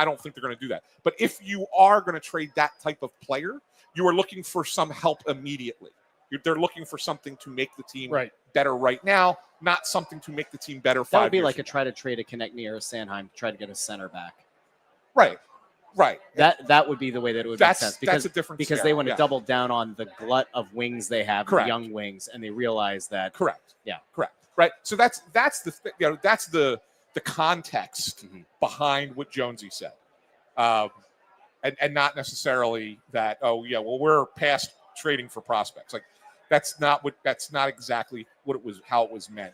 don't think they're going to do that. But if you are going to trade that type of player, you are looking for some help immediately. They're looking for something to make the team better right now, not something to make the team better 5 years. That would be like try to trade a Konechny or a Sanheim to try to get a center back. Right. That would be the way that it would make sense. That's a different because they want to double down on the glut of wings they have, the young wings, and they realize that. Correct. Yeah. Correct. Right. So that's the that's the context behind what Jonesy said, and not necessarily that we're past trading for prospects. Like that's not exactly what it was, how it was meant.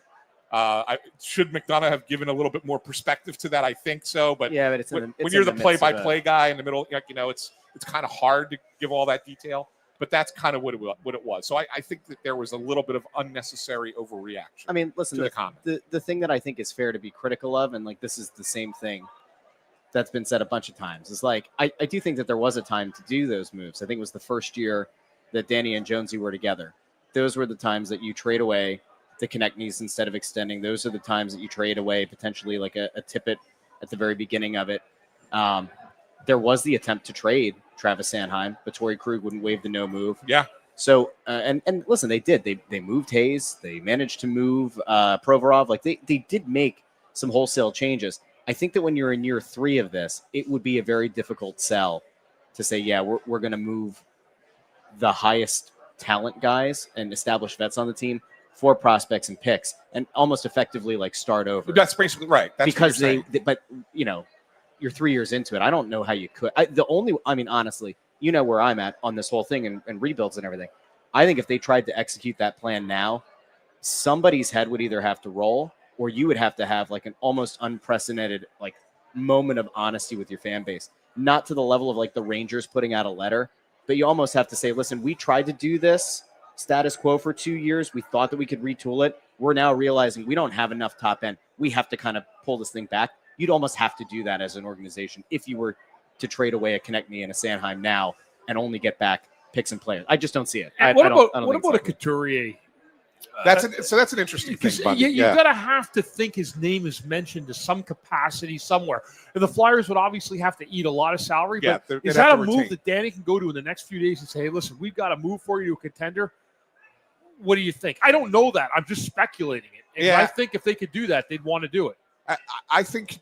Should McDonough have given a little bit more perspective to that? I think so, but it's when you're the play-by-play guy in the middle, it's kind of hard to give all that detail. But that's kind of what it was. So I think that there was a little bit of unnecessary overreaction. I mean, listen, to the comment. The thing that I think is fair to be critical of, and like this is the same thing that's been said a bunch of times, is like I do think that there was a time to do those moves. I think it was the first year that Danny and Jonesy were together. Those were the times that you trade away the Konechnys instead of extending. Those are the times that you trade away potentially like a Tippett at the very beginning of it. There was the attempt to trade Travis Sanheim, but Torrey Krug wouldn't waive the no move. Yeah. So and listen, they did. They moved Hayes. They managed to move Provorov. Like they did make some wholesale changes. I think that when you're in year 3 of this, it would be a very difficult sell to say, yeah, we're going to move the highest talent guys and established vets on the team for prospects and picks, and almost effectively like start over. That's basically right. That's because but you're 3 years into it. I don't know how you could. Honestly, where I'm at on this whole thing and rebuilds and everything. I think if they tried to execute that plan now, somebody's head would either have to roll, or you would have to have like an almost unprecedented like moment of honesty with your fan base. Not to the level of like the Rangers putting out a letter, but you almost have to say, listen, we tried to do this status quo for 2 years. We thought that we could retool it. we're now realizing we don't have enough top end. We have to kind of pull this thing back. You'd almost have to do that as an organization if you were to trade away a Konechny and a Sanheim now and only get back picks and players. I just don't see it. What about a Couturier? That's an interesting thing. Bundy. You've got to have to think his name is mentioned to some capacity somewhere. And the Flyers would obviously have to eat a lot of salary. Yeah, but is that a move that Danny can go to in the next few days and say, hey, listen, we've got a move for you to a contender? What do you think? I don't know that. I'm just speculating it. And I think if they could do that, they'd want to do it. I think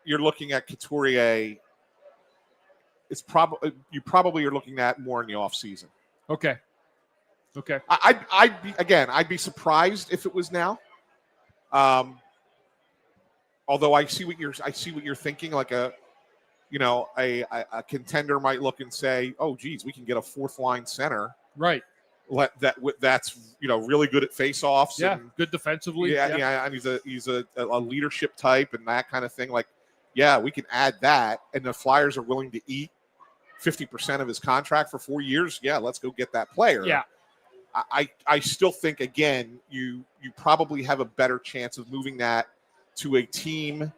you're looking at Couturier. It's probably you probably are looking at more in the offseason. Okay. I'd be surprised if it was now. Although I see what you're thinking. Like a contender might look and say, "Oh, geez, we can get a fourth line center." Right. That's really good at faceoffs. Yeah, and, good defensively. Yeah, and he's a leadership type and that kind of thing. Like, yeah, we can add that, and the Flyers are willing to eat 50% of his contract for 4 years. Yeah, let's go get that player. Yeah. I still think, again, you probably have a better chance of moving that to a team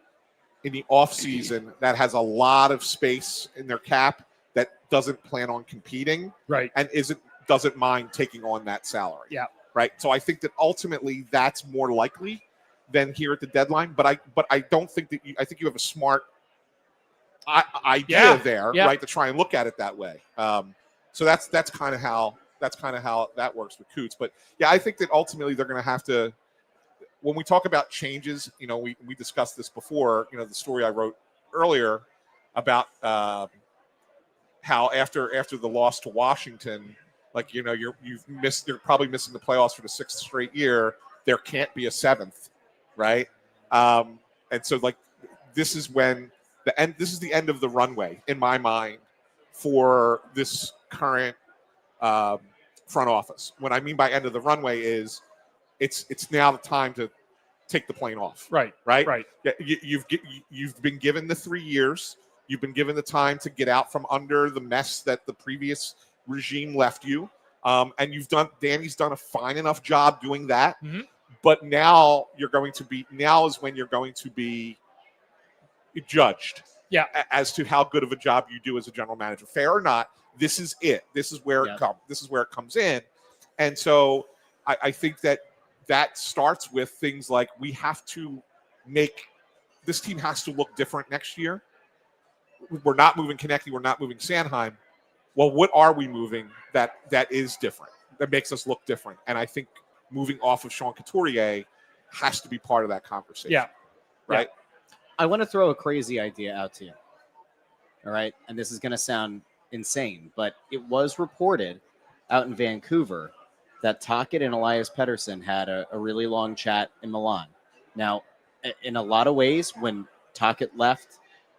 in the offseason that has a lot of space in their cap that doesn't plan on competing. Right. And doesn't mind taking on that salary. Yeah. Right. So I think that ultimately that's more likely than here at the deadline. But I don't think that I think you have a smart idea there, right, to try and look at it that way. So that's kind of how that works with Coots. But yeah, I think that ultimately they're going to have to. When we talk about changes, we discussed this before. The story I wrote earlier about how after the loss to Washington, like you're probably missing the playoffs for the 6th straight year. There can't be a 7th, right? And so like this is when this is the end of the runway in my mind for this current front office. What I mean by end of the runway is it's now the time to take the plane off. Right. Yeah, you've been given the 3 years. You've been given the time to get out from under the mess that the previous regime left you. And Danny's done a fine enough job doing that. Mm-hmm. But now is when you're going to be judged. Yeah. As to how good of a job you do as a general manager. Fair or not, this is it. This is where it comes in. And so I think that starts with things like we have to make this team has to look different next year. We're not moving Konechny. We're not moving Sanheim. Well, what are we moving that is different, that makes us look different? And I think moving off of Sean Couturier has to be part of that conversation. Yeah. Right? Yeah. I want to throw a crazy idea out to you. All right? And this is going to sound insane, but it was reported out in Vancouver that Tocchet and Elias Pettersson had a really long chat in Milan. Now, in a lot of ways, when Tocchet left,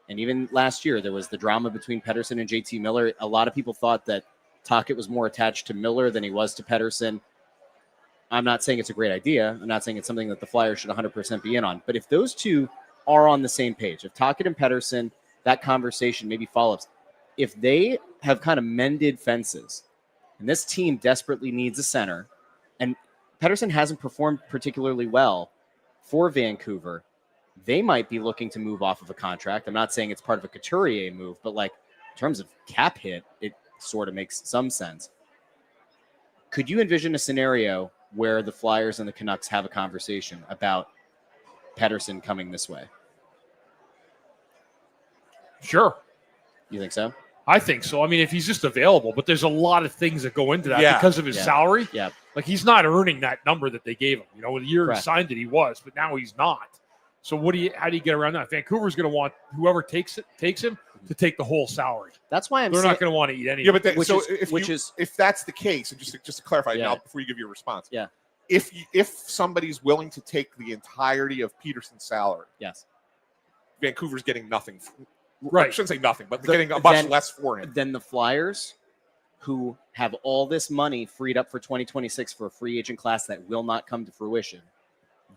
and even last year, there was the drama between Pettersson and JT Miller. A lot of people thought that Tocchet was more attached to Miller than he was to Pettersson. I'm not saying it's a great idea. I'm not saying it's something that the Flyers should 100% be in on. But if those two are on the same page, if Tocchet and Pettersson, that conversation maybe follows, if they have kind of mended fences, and this team desperately needs a center, and Pettersson hasn't performed particularly well for Vancouver, they might be looking to move off of a contract. I'm not saying it's part of a Couturier move, but like in terms of cap hit, it sort of makes some sense. Could you envision a scenario where the Flyers and the Canucks have a conversation about Pettersson coming this way? Sure. You think so? I think so. I mean, if he's just available, but there's a lot of things that go into that because of his salary. Yeah. Like he's not earning that number that they gave him. The year Correct. he signed it, he was, but now he's not. So how do you get around that? Vancouver's going to want whoever takes him to take the whole salary. That's why they're not going to want to eat anything. Yeah, but if that's the case, and just to clarify now before you give your response, if somebody's willing to take the entirety of Peterson's salary, yes, Vancouver's getting nothing. Right, I shouldn't say nothing, but they're getting much less for him. Then the Flyers, who have all this money freed up for 2026 for a free agent class that will not come to fruition,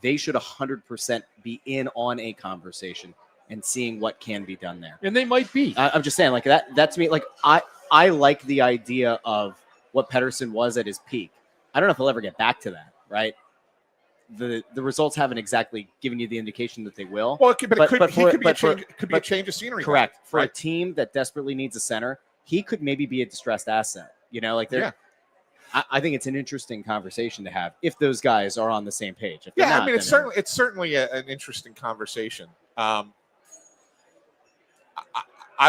they should 100% be in on a conversation and seeing what can be done there. And they might be. I'm just saying, like that to me, like I like the idea of what Pettersson was at his peak. I don't know if he'll ever get back to that, right? the results haven't exactly given you the indication that they will. Well, it could be a but change of scenery. Correct. Though, for right? a team that desperately needs a center, he could maybe be a distressed asset. Like they're. Yeah. I think it's an interesting conversation to have if those guys are on the same page. If Yeah, not, I mean, it's certainly an interesting conversation. I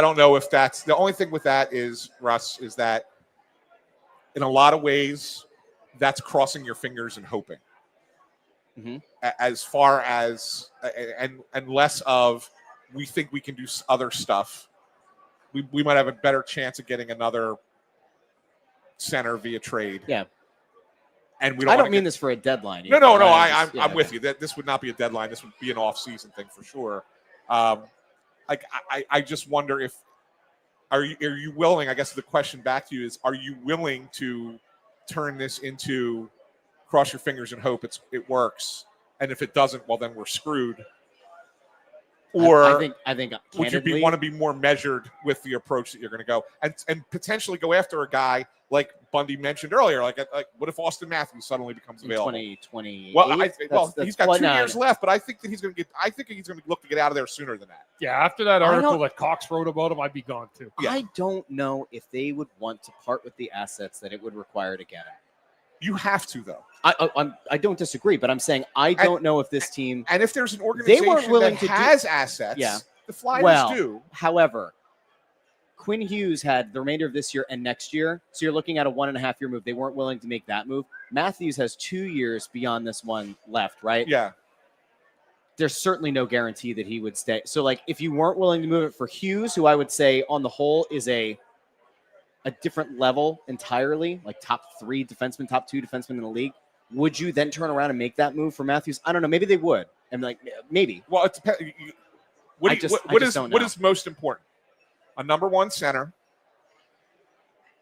don't know if that's the only thing with that is, Russ, is that in a lot of ways, that's crossing your fingers and hoping. Mm-hmm. As far as and less of we think we can do other stuff. We might have a better chance of getting another center via trade. Yeah. And we I don't mean this for a deadline. No. Right? I'm with you. This would not be a deadline. This would be an off-season thing for sure. I just wonder if are you willing? I guess the question back to you is: are you willing to turn this into cross your fingers and hope it works? And if it doesn't, well, then we're screwed. Or I think would you want to be more measured with the approach that you're going to go and potentially go after a guy like Bundy mentioned earlier? Like what if Austin Matthews suddenly becomes available? 2020. Well, he's got 2 years left, but I think that he's going to get. I think he's going to look to get out of there sooner than that. Yeah, after that article that Cox wrote about him, I'd be gone too. Yeah. I don't know if they would want to part with the assets that it would require to get him. You have to, though. I don't disagree, but I'm saying I don't know if this team and if there's an organization that has assets, yeah. The Flyers do. However, Quinn Hughes had the remainder of this year and next year, so you're looking at a 1.5-year move. They weren't willing to make that move. Matthews has 2 years beyond this one left, right? Yeah. There's certainly no guarantee that he would stay. So, like, if you weren't willing to move it for Hughes, who I would say on the whole is a different level entirely, like top 3 defenseman, top 2 defenseman in the league, would you then turn around and make that move for Matthews? I don't know. Maybe they would. I'm like, maybe. Well, it depends. What is most important? A number 1 center,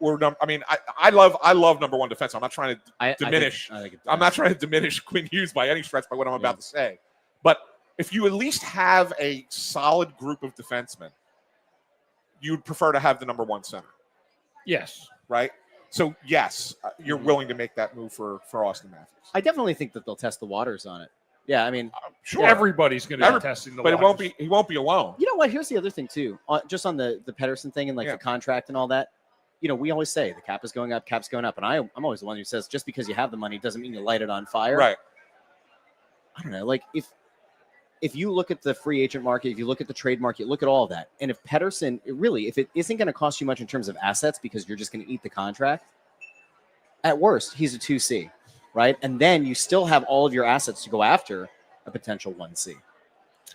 or I love number 1 defense. I'm not trying to diminish. I'm not trying to diminish Quinn Hughes by any stretch by what I'm about to say. But if you at least have a solid group of defensemen, you'd prefer to have the number 1 center. Yes. Right? So, yes, you're willing to make that move for Austin Matthews. I definitely think that they'll test the waters on it. Yeah, I mean, sure. Everybody's going to be testing the waters. But he won't be alone. You know what? Here's the other thing, too. Just on the Pettersson thing and, the contract and all that. We always say the cap is going up, cap's going up. And I'm always the one who says just because you have the money doesn't mean you light it on fire. Right. I don't know. Like, if you look at the free agent market, if you look at the trade market, look at all of that. And if Pettersson, if it isn't going to cost you much in terms of assets because you're just going to eat the contract, at worst, he's a 2C, right? And then you still have all of your assets to go after a potential 1C.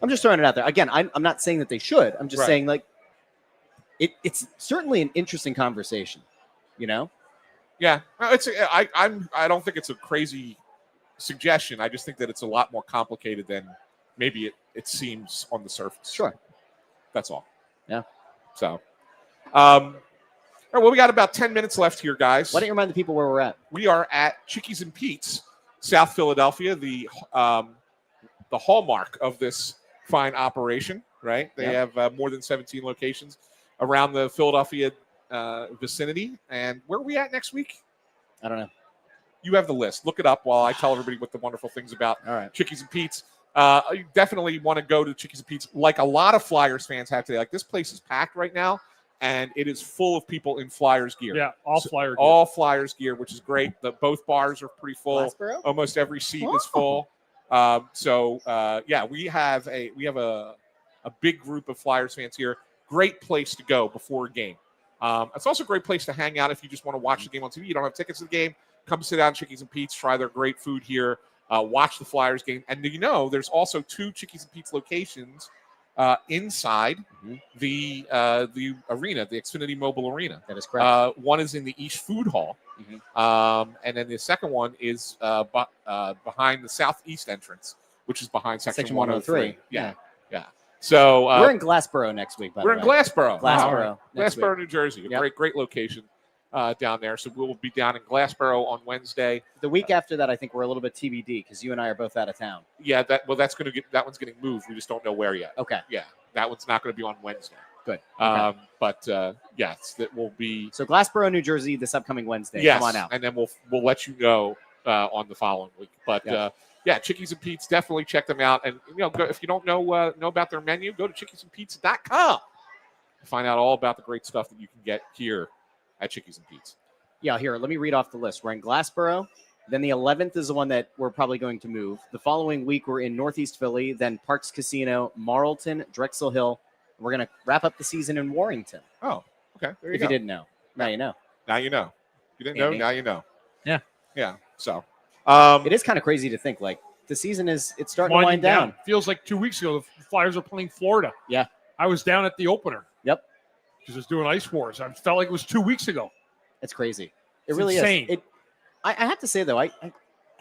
I'm just throwing it out there. Again, I'm not saying that they should. I'm just saying, it's certainly an interesting conversation, Yeah. I don't think it's a crazy suggestion. I just think that it's a lot more complicated than maybe it seems on the surface. Sure. That's all. Yeah. So, all right, well, we got about 10 minutes left here, guys. Why don't you remind the people where we're at? We are at Chickies and Pete's, South Philadelphia, the hallmark of this fine operation, right? They have more than 17 locations around the Philadelphia vicinity. And where are we at next week? I don't know. You have the list. Look it up while I tell everybody what the wonderful things about Chickies and Pete's. You definitely want to go to Chickies and Pete's like a lot of Flyers fans have today. Like, this place is packed right now, and it is full of people in Flyers gear. Yeah, all Flyers gear, which is great. Both bars are pretty full. Glassboro? Almost every seat is full. We have a big group of Flyers fans here. Great place to go before a game. It's also a great place to hang out if you just want to watch the game on TV. You don't have tickets to the game. Come sit down at Chickies and Pete's, try their great food here, watch the Flyers game. And there's also 2 Chickies and Pete's locations inside the arena, the Xfinity Mobile Arena. That is correct. One is in the East Food Hall, and then the second one is behind the southeast entrance, which is behind Section 103. Yeah. So we're in Glassboro next week. We're in Glassboro. Glassboro, New Jersey. A great location down there. So we'll be down in Glassboro on Wednesday. The week after that, I think we're a little bit TBD because you and I are both out of town. Yeah, that one's getting moved. We just don't know where yet. Okay. Yeah, that one's not going to be on Wednesday. Good. Okay. Yes, that will be. So Glassboro, New Jersey, this upcoming Wednesday. Yes, come on out, and then we'll let you know on the following week. But yeah, Chickies and Pete's, definitely check them out. And go, if you don't know about their menu, go to chickiesandpete's.com to find out all about the great stuff that you can get here at Chickies and Pete's. Yeah, here, let me read off the list. We're in Glassboro. Then the 11th is the one that we're probably going to move. The following week, we're in Northeast Philly, then Parks Casino, Marlton, Drexel Hill. We're going to wrap up the season in Warrington. Oh, okay. There you If go. you didn't know. Now you know. Now you know. You didn't know, Andy. now you know. Yeah. Yeah, so. It is kind of crazy to think, like, the season it's starting to Winding wind down. Feels like 2 weeks ago the Flyers are playing Florida. Yeah. I was down at the opener. Yep. Because I was doing Ice Wars. I felt like it was 2 weeks ago. It's crazy. It It's really insane. is. I have to say, though, I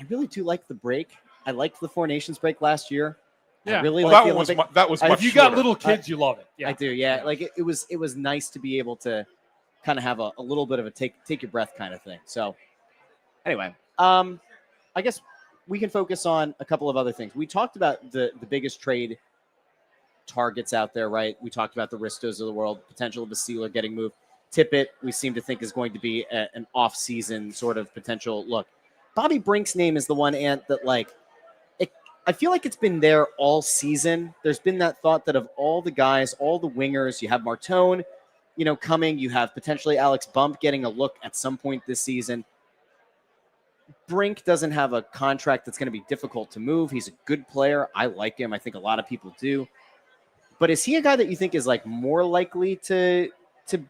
really do like the break. I liked the Four Nations break last year. Yeah. I really Well, like that the was Olympic. that was I- much If you got shorter. little kids, you love it. Yeah. I do, yeah. Like it was nice to be able to kind of have a little bit of a take your breath kind of thing. So anyway, I guess we can focus on a couple of other things. We talked about the biggest trade targets out there, right? We talked about the Ristos of the world, potential of a Sealer getting moved. Tippett, we seem to think is going to be an off-season sort of potential look. Bobby Brink's name is the one, Ant, that I feel like it's been there all season. There's been that thought that of all the guys, all the wingers, you have Martone, coming. You have potentially Alex Bump getting a look at some point this season. Brink doesn't have a contract that's going to be difficult to move. He's a good player. I like him. I think a lot of people do. But is he a guy that you think is more likely to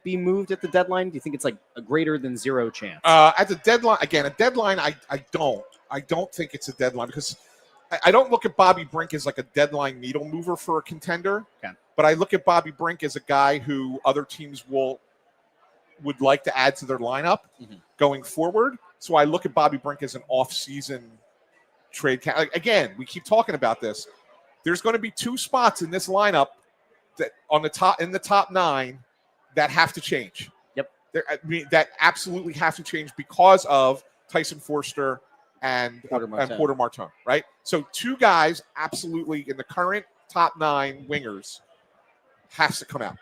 be moved at the deadline? Do you think it's a greater than zero chance? At the deadline, again, a deadline, I don't think it's a deadline because I don't look at Bobby Brink as a deadline needle mover for a contender. Okay. But I look at Bobby Brink as a guy who other teams would like to add to their lineup going forward. So I look at Bobby Brink as an off-season trade. Again, we keep talking about this. There's going to be two spots in this lineup that in the top 9 that have to change. Yep. That absolutely have to change because of Tyson Forster and Porter Martone, right? So two guys absolutely in the current top 9 wingers has to come out.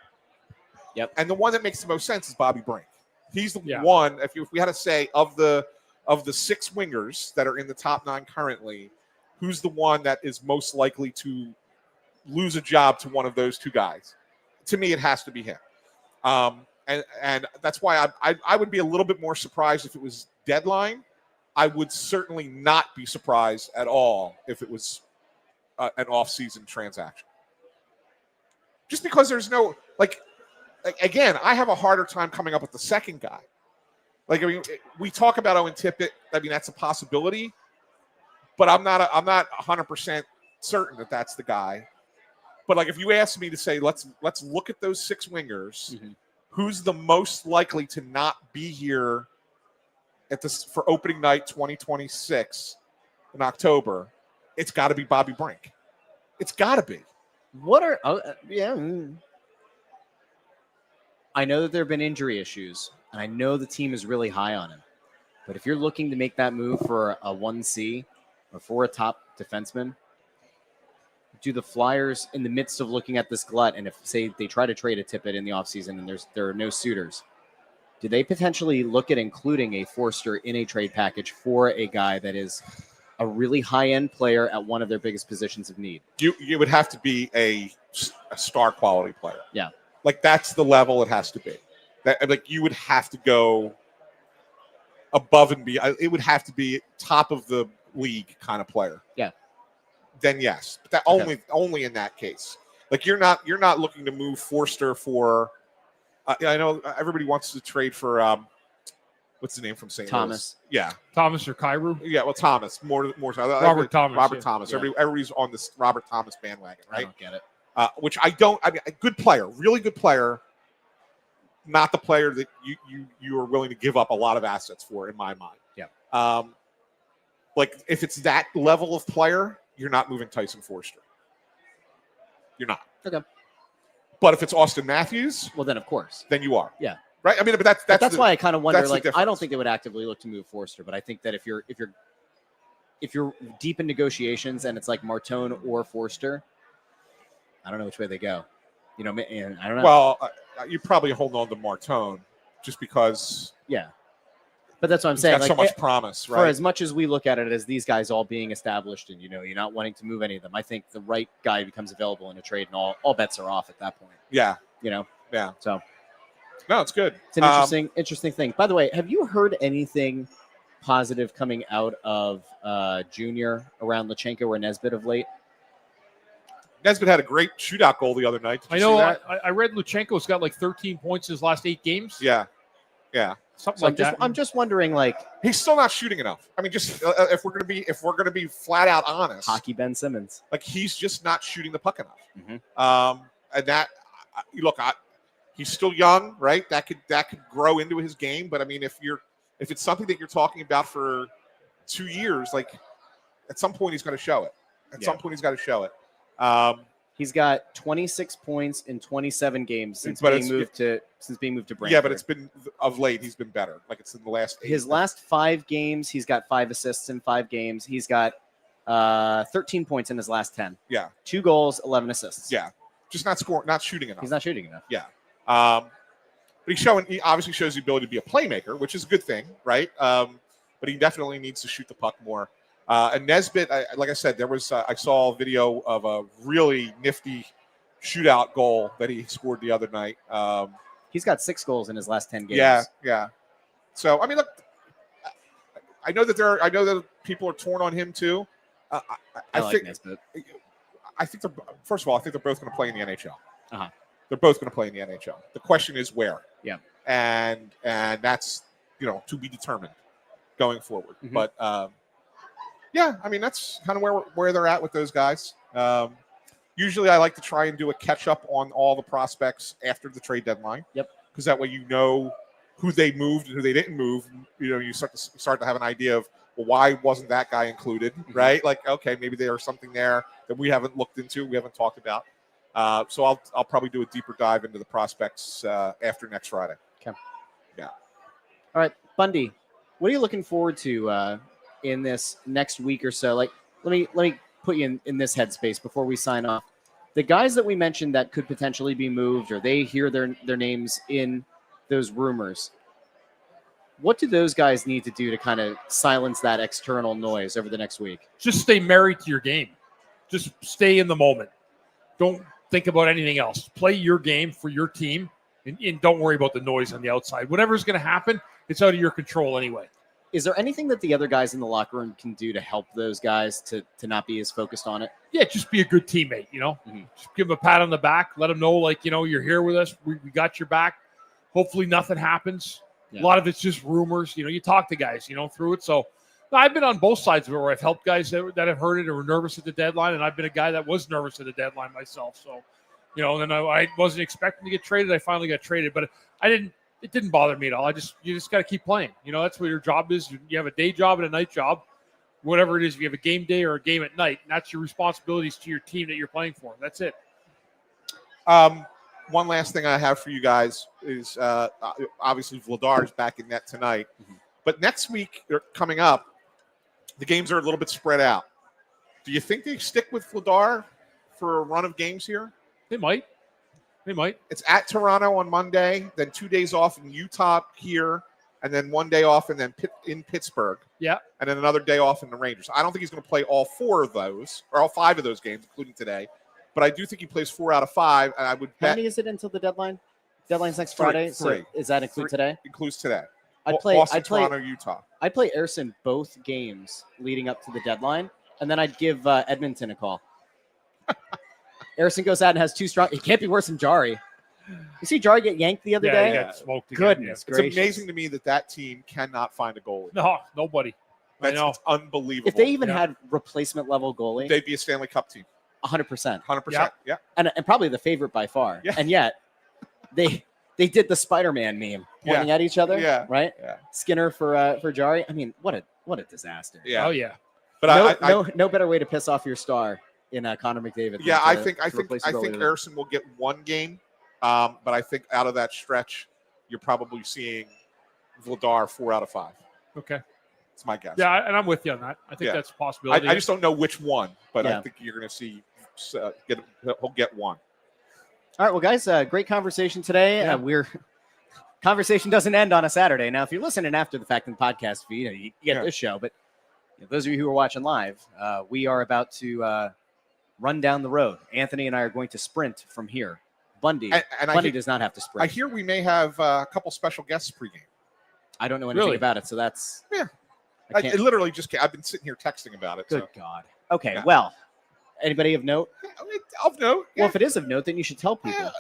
Yep. And the one that makes the most sense is Bobby Brink. He's the one. If we had to say of the 6 wingers that are in the top 9 currently, who's the one that is most likely to lose a job to one of those two guys? To me, it has to be him. And that's why I would be a little bit more surprised if it was deadline. I would certainly not be surprised at all if it was an off-season transaction. Just because there's no again, I have a harder time coming up with the second guy. We talk about Owen Tippett. That's a possibility, but I'm not 100% certain that that's the guy. But if you ask me to say, let's look at those 6 wingers, who's the most likely to not be here for opening night 2026 in October, it's got to be Bobby Brink. It's got to be. I know that there have been injury issues, and I know the team is really high on him. But if you're looking to make that move for a 1C or for a top defenseman, do the Flyers, in the midst of looking at this glut, and if, say, they try to trade a Tippett in the offseason and there are no suitors, do they potentially look at including a Forster in a trade package for a guy that is a really high-end player at one of their biggest positions of need? You would have to be a star quality player. Yeah. That's the level it has to be. You would have to go above and beyond. It would have to be top of the league kind of player. Yeah. Then yes, but only in that case. You're not looking to move Forster for. I know everybody wants to trade for what's the name from St. Thomas. Louis? Yeah, Thomas or Kyrou? Yeah, well, Thomas more. Robert Thomas. Robert Thomas. Yeah. Everybody's on this Robert Thomas bandwagon, right? I don't get it. Which I don't. A good player, really good player. Not the player that you are willing to give up a lot of assets for, in my mind. Yeah. If it's that level of player, you're not moving Tyson Forster. You're not. Okay. But if it's Austin Matthews, Well, then of course. then you are. Yeah. Right. But that's why I kind of wonder. that's the I don't difference. think they would actively look to move Forster, but I think that if you're deep in negotiations and it's Martone or Forster, I don't know which way they go. And I don't know. Well, you're probably holding on to Martone just because. Yeah. But that's what I'm He's saying. got so much promise, For right? as much as we look at it as these guys all being established and, you're not wanting to move any of them, I think the right guy becomes available in a trade and all bets are off at that point. Yeah. Yeah. So No, it's good. it's an interesting thing. By the way, have you heard anything positive coming out of Junior around Lachenko or Nesbitt of late? Nesbitt had a great shootout goal the other night. Did you I know. see that? I read Luchenko's got like 13 points in his last 8 games. Yeah. Something So like that. I'm just wondering, like, He's still not shooting enough. I mean, just if we're gonna be flat out honest, hockey Ben Simmons. like he's just not shooting the puck enough. Mhm. And that look, he's still young, right? That could grow into his game. But I mean, if it's something that you're talking about for 2 years, like at some point he's going to show it. At some point he's got to show it. He's got 26 points in 27 games since being moved to Brantford. Yeah, but it's been of late. He's been better. Like it's in the last. His last 5 games, he's got 5 assists in 5 games. He's got 13 points in his last 10. Yeah, 2 goals, 11 assists. yeah, just not shooting enough. He's not shooting enough. Yeah, but he obviously shows the ability to be a playmaker, which is a good thing, right? But he definitely needs to shoot the puck more. And Nesbitt, like I said, there was I saw a video of a really nifty shootout goal that he scored the other night. He's got 6 goals in his last 10 games. Yeah. So I mean, look, I know that people are torn on him too. I like think Nesbitt. I think first of all, I think they're both going to play in the NHL. Uh-huh. They're both going to play in the NHL. The question is where. Yeah. And that's to be determined going forward. Mhm. But yeah, I mean that's kind of where they're at with those guys. Usually, I like to try and do a catch up on all the prospects after the trade deadline. Yep. Because that way you know who they moved and who they didn't move. You start to have an idea of, well, why wasn't that guy included, right? Like, okay, maybe there's something there that we haven't looked into, we haven't talked about. So I'll probably do a deeper dive into the prospects after next Friday. Okay. Yeah. All right, Bundy, what are you looking forward to in this next week or so? Like, let me put you in this headspace before we sign off. The guys that we mentioned that could potentially be moved, or they hear their names in those rumors, what do those guys need to do to kind of silence that external noise over the next week? Just stay married to your game. Just stay in the moment. Don't think about anything else. Play your game for your team, and don't worry about the noise on the outside. Whatever's going to happen, it's out of your control anyway. Is there anything that the other guys in the locker room can do to help those guys to not be as focused on it? Yeah, just be a good teammate, Mm-hmm. Just give them a pat on the back. Let them know, like, you're here with us. We got your back. Hopefully nothing happens. Yeah. A lot of it's just rumors. You talk to guys, through it. So I've been on both sides of it where I've helped guys that have heard it or were nervous at the deadline, and I've been a guy that was nervous at the deadline myself. So, and I wasn't expecting to get traded. I finally got traded, but it didn't bother me at all. You just got to keep playing. That's what your job is. You have a day job and a night job, whatever it is. If you have a game day or a game at night, and that's your responsibilities to your team that you're playing for. That's it. One last thing I have for you guys is obviously Vladar's back in net tonight. Mm-hmm. But next week, coming up, the games are a little bit spread out. Do you think they stick with Vladar for a run of games here? They might. It's at Toronto on Monday, then 2 days off in Utah here, and then 1 day off and then in Pittsburgh. Yeah. And then another day off in the Rangers. I don't think he's going to play all 4 of those, or all 5 of those games, including today. But I do think he plays 4 out of 5, and I would bet. How many is it until the deadline? Deadline's next Friday. 3. So does that include today? Includes today. Boston, Toronto, Utah. I'd play Erson both games leading up to the deadline, and then I'd give Edmonton a call. Erson goes out and has 2 strong. He can't be worse than Jari. You see Jari get yanked the other day? He got smoked again. Goodness It's gracious. amazing to me that team cannot find a goalie. No, nobody. It's unbelievable. If they even had replacement level goalie, they'd be a Stanley Cup team. 100%. 100%. Yeah. And probably the favorite by far. Yeah. And yet, they did the Spider-Man meme pointing at each other. Yeah. Right? Yeah. Skinner for Jari. I mean, what a disaster. Yeah. Oh, yeah. But no better way to piss off your star in Connor McDavid. Yeah, I think Erson will get 1 game. But I think out of that stretch, you're probably seeing Vladar 4 out of 5. Okay. It's my guess. Yeah, and I'm with you on that. I think that's a possibility. I just don't know which one, but Yeah. I think you're going to see he'll get 1. All right, well, guys, great conversation today. Yeah. conversation doesn't end on a Saturday. Now, if you're listening after the fact in the podcast feed, you get this show. But those of you who are watching live, we are about to run down the road. Anthony and I are going to sprint from here. Bundy does not have to sprint. I hear we may have a couple special guests pregame. I don't know anything about it, so that's I literally just I've been sitting here texting about it. Good God. Okay, well, anybody of note? Of note. Yeah. Well, if it is of note, then you should tell people.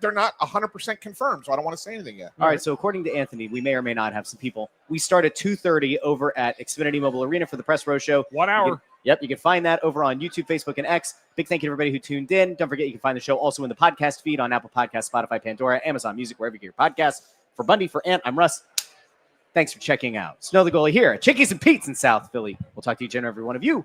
They're not 100% confirmed, so I don't want to say anything yet. All right, so according to Anthony, we may or may not have some people. We start at 2:30 over at Xfinity Mobile Arena for the Press Row Show. 1 hour. You can find that over on YouTube, Facebook, and X. Big thank you to everybody who tuned in. Don't forget, you can find the show also in the podcast feed on Apple Podcasts, Spotify, Pandora, Amazon Music, wherever you get your podcasts. For Bundy, for Ant, I'm Russ. Thanks for checking out Snow the Goalie here at Chickie's and Pete's in South Philly. We'll talk to each and every one of you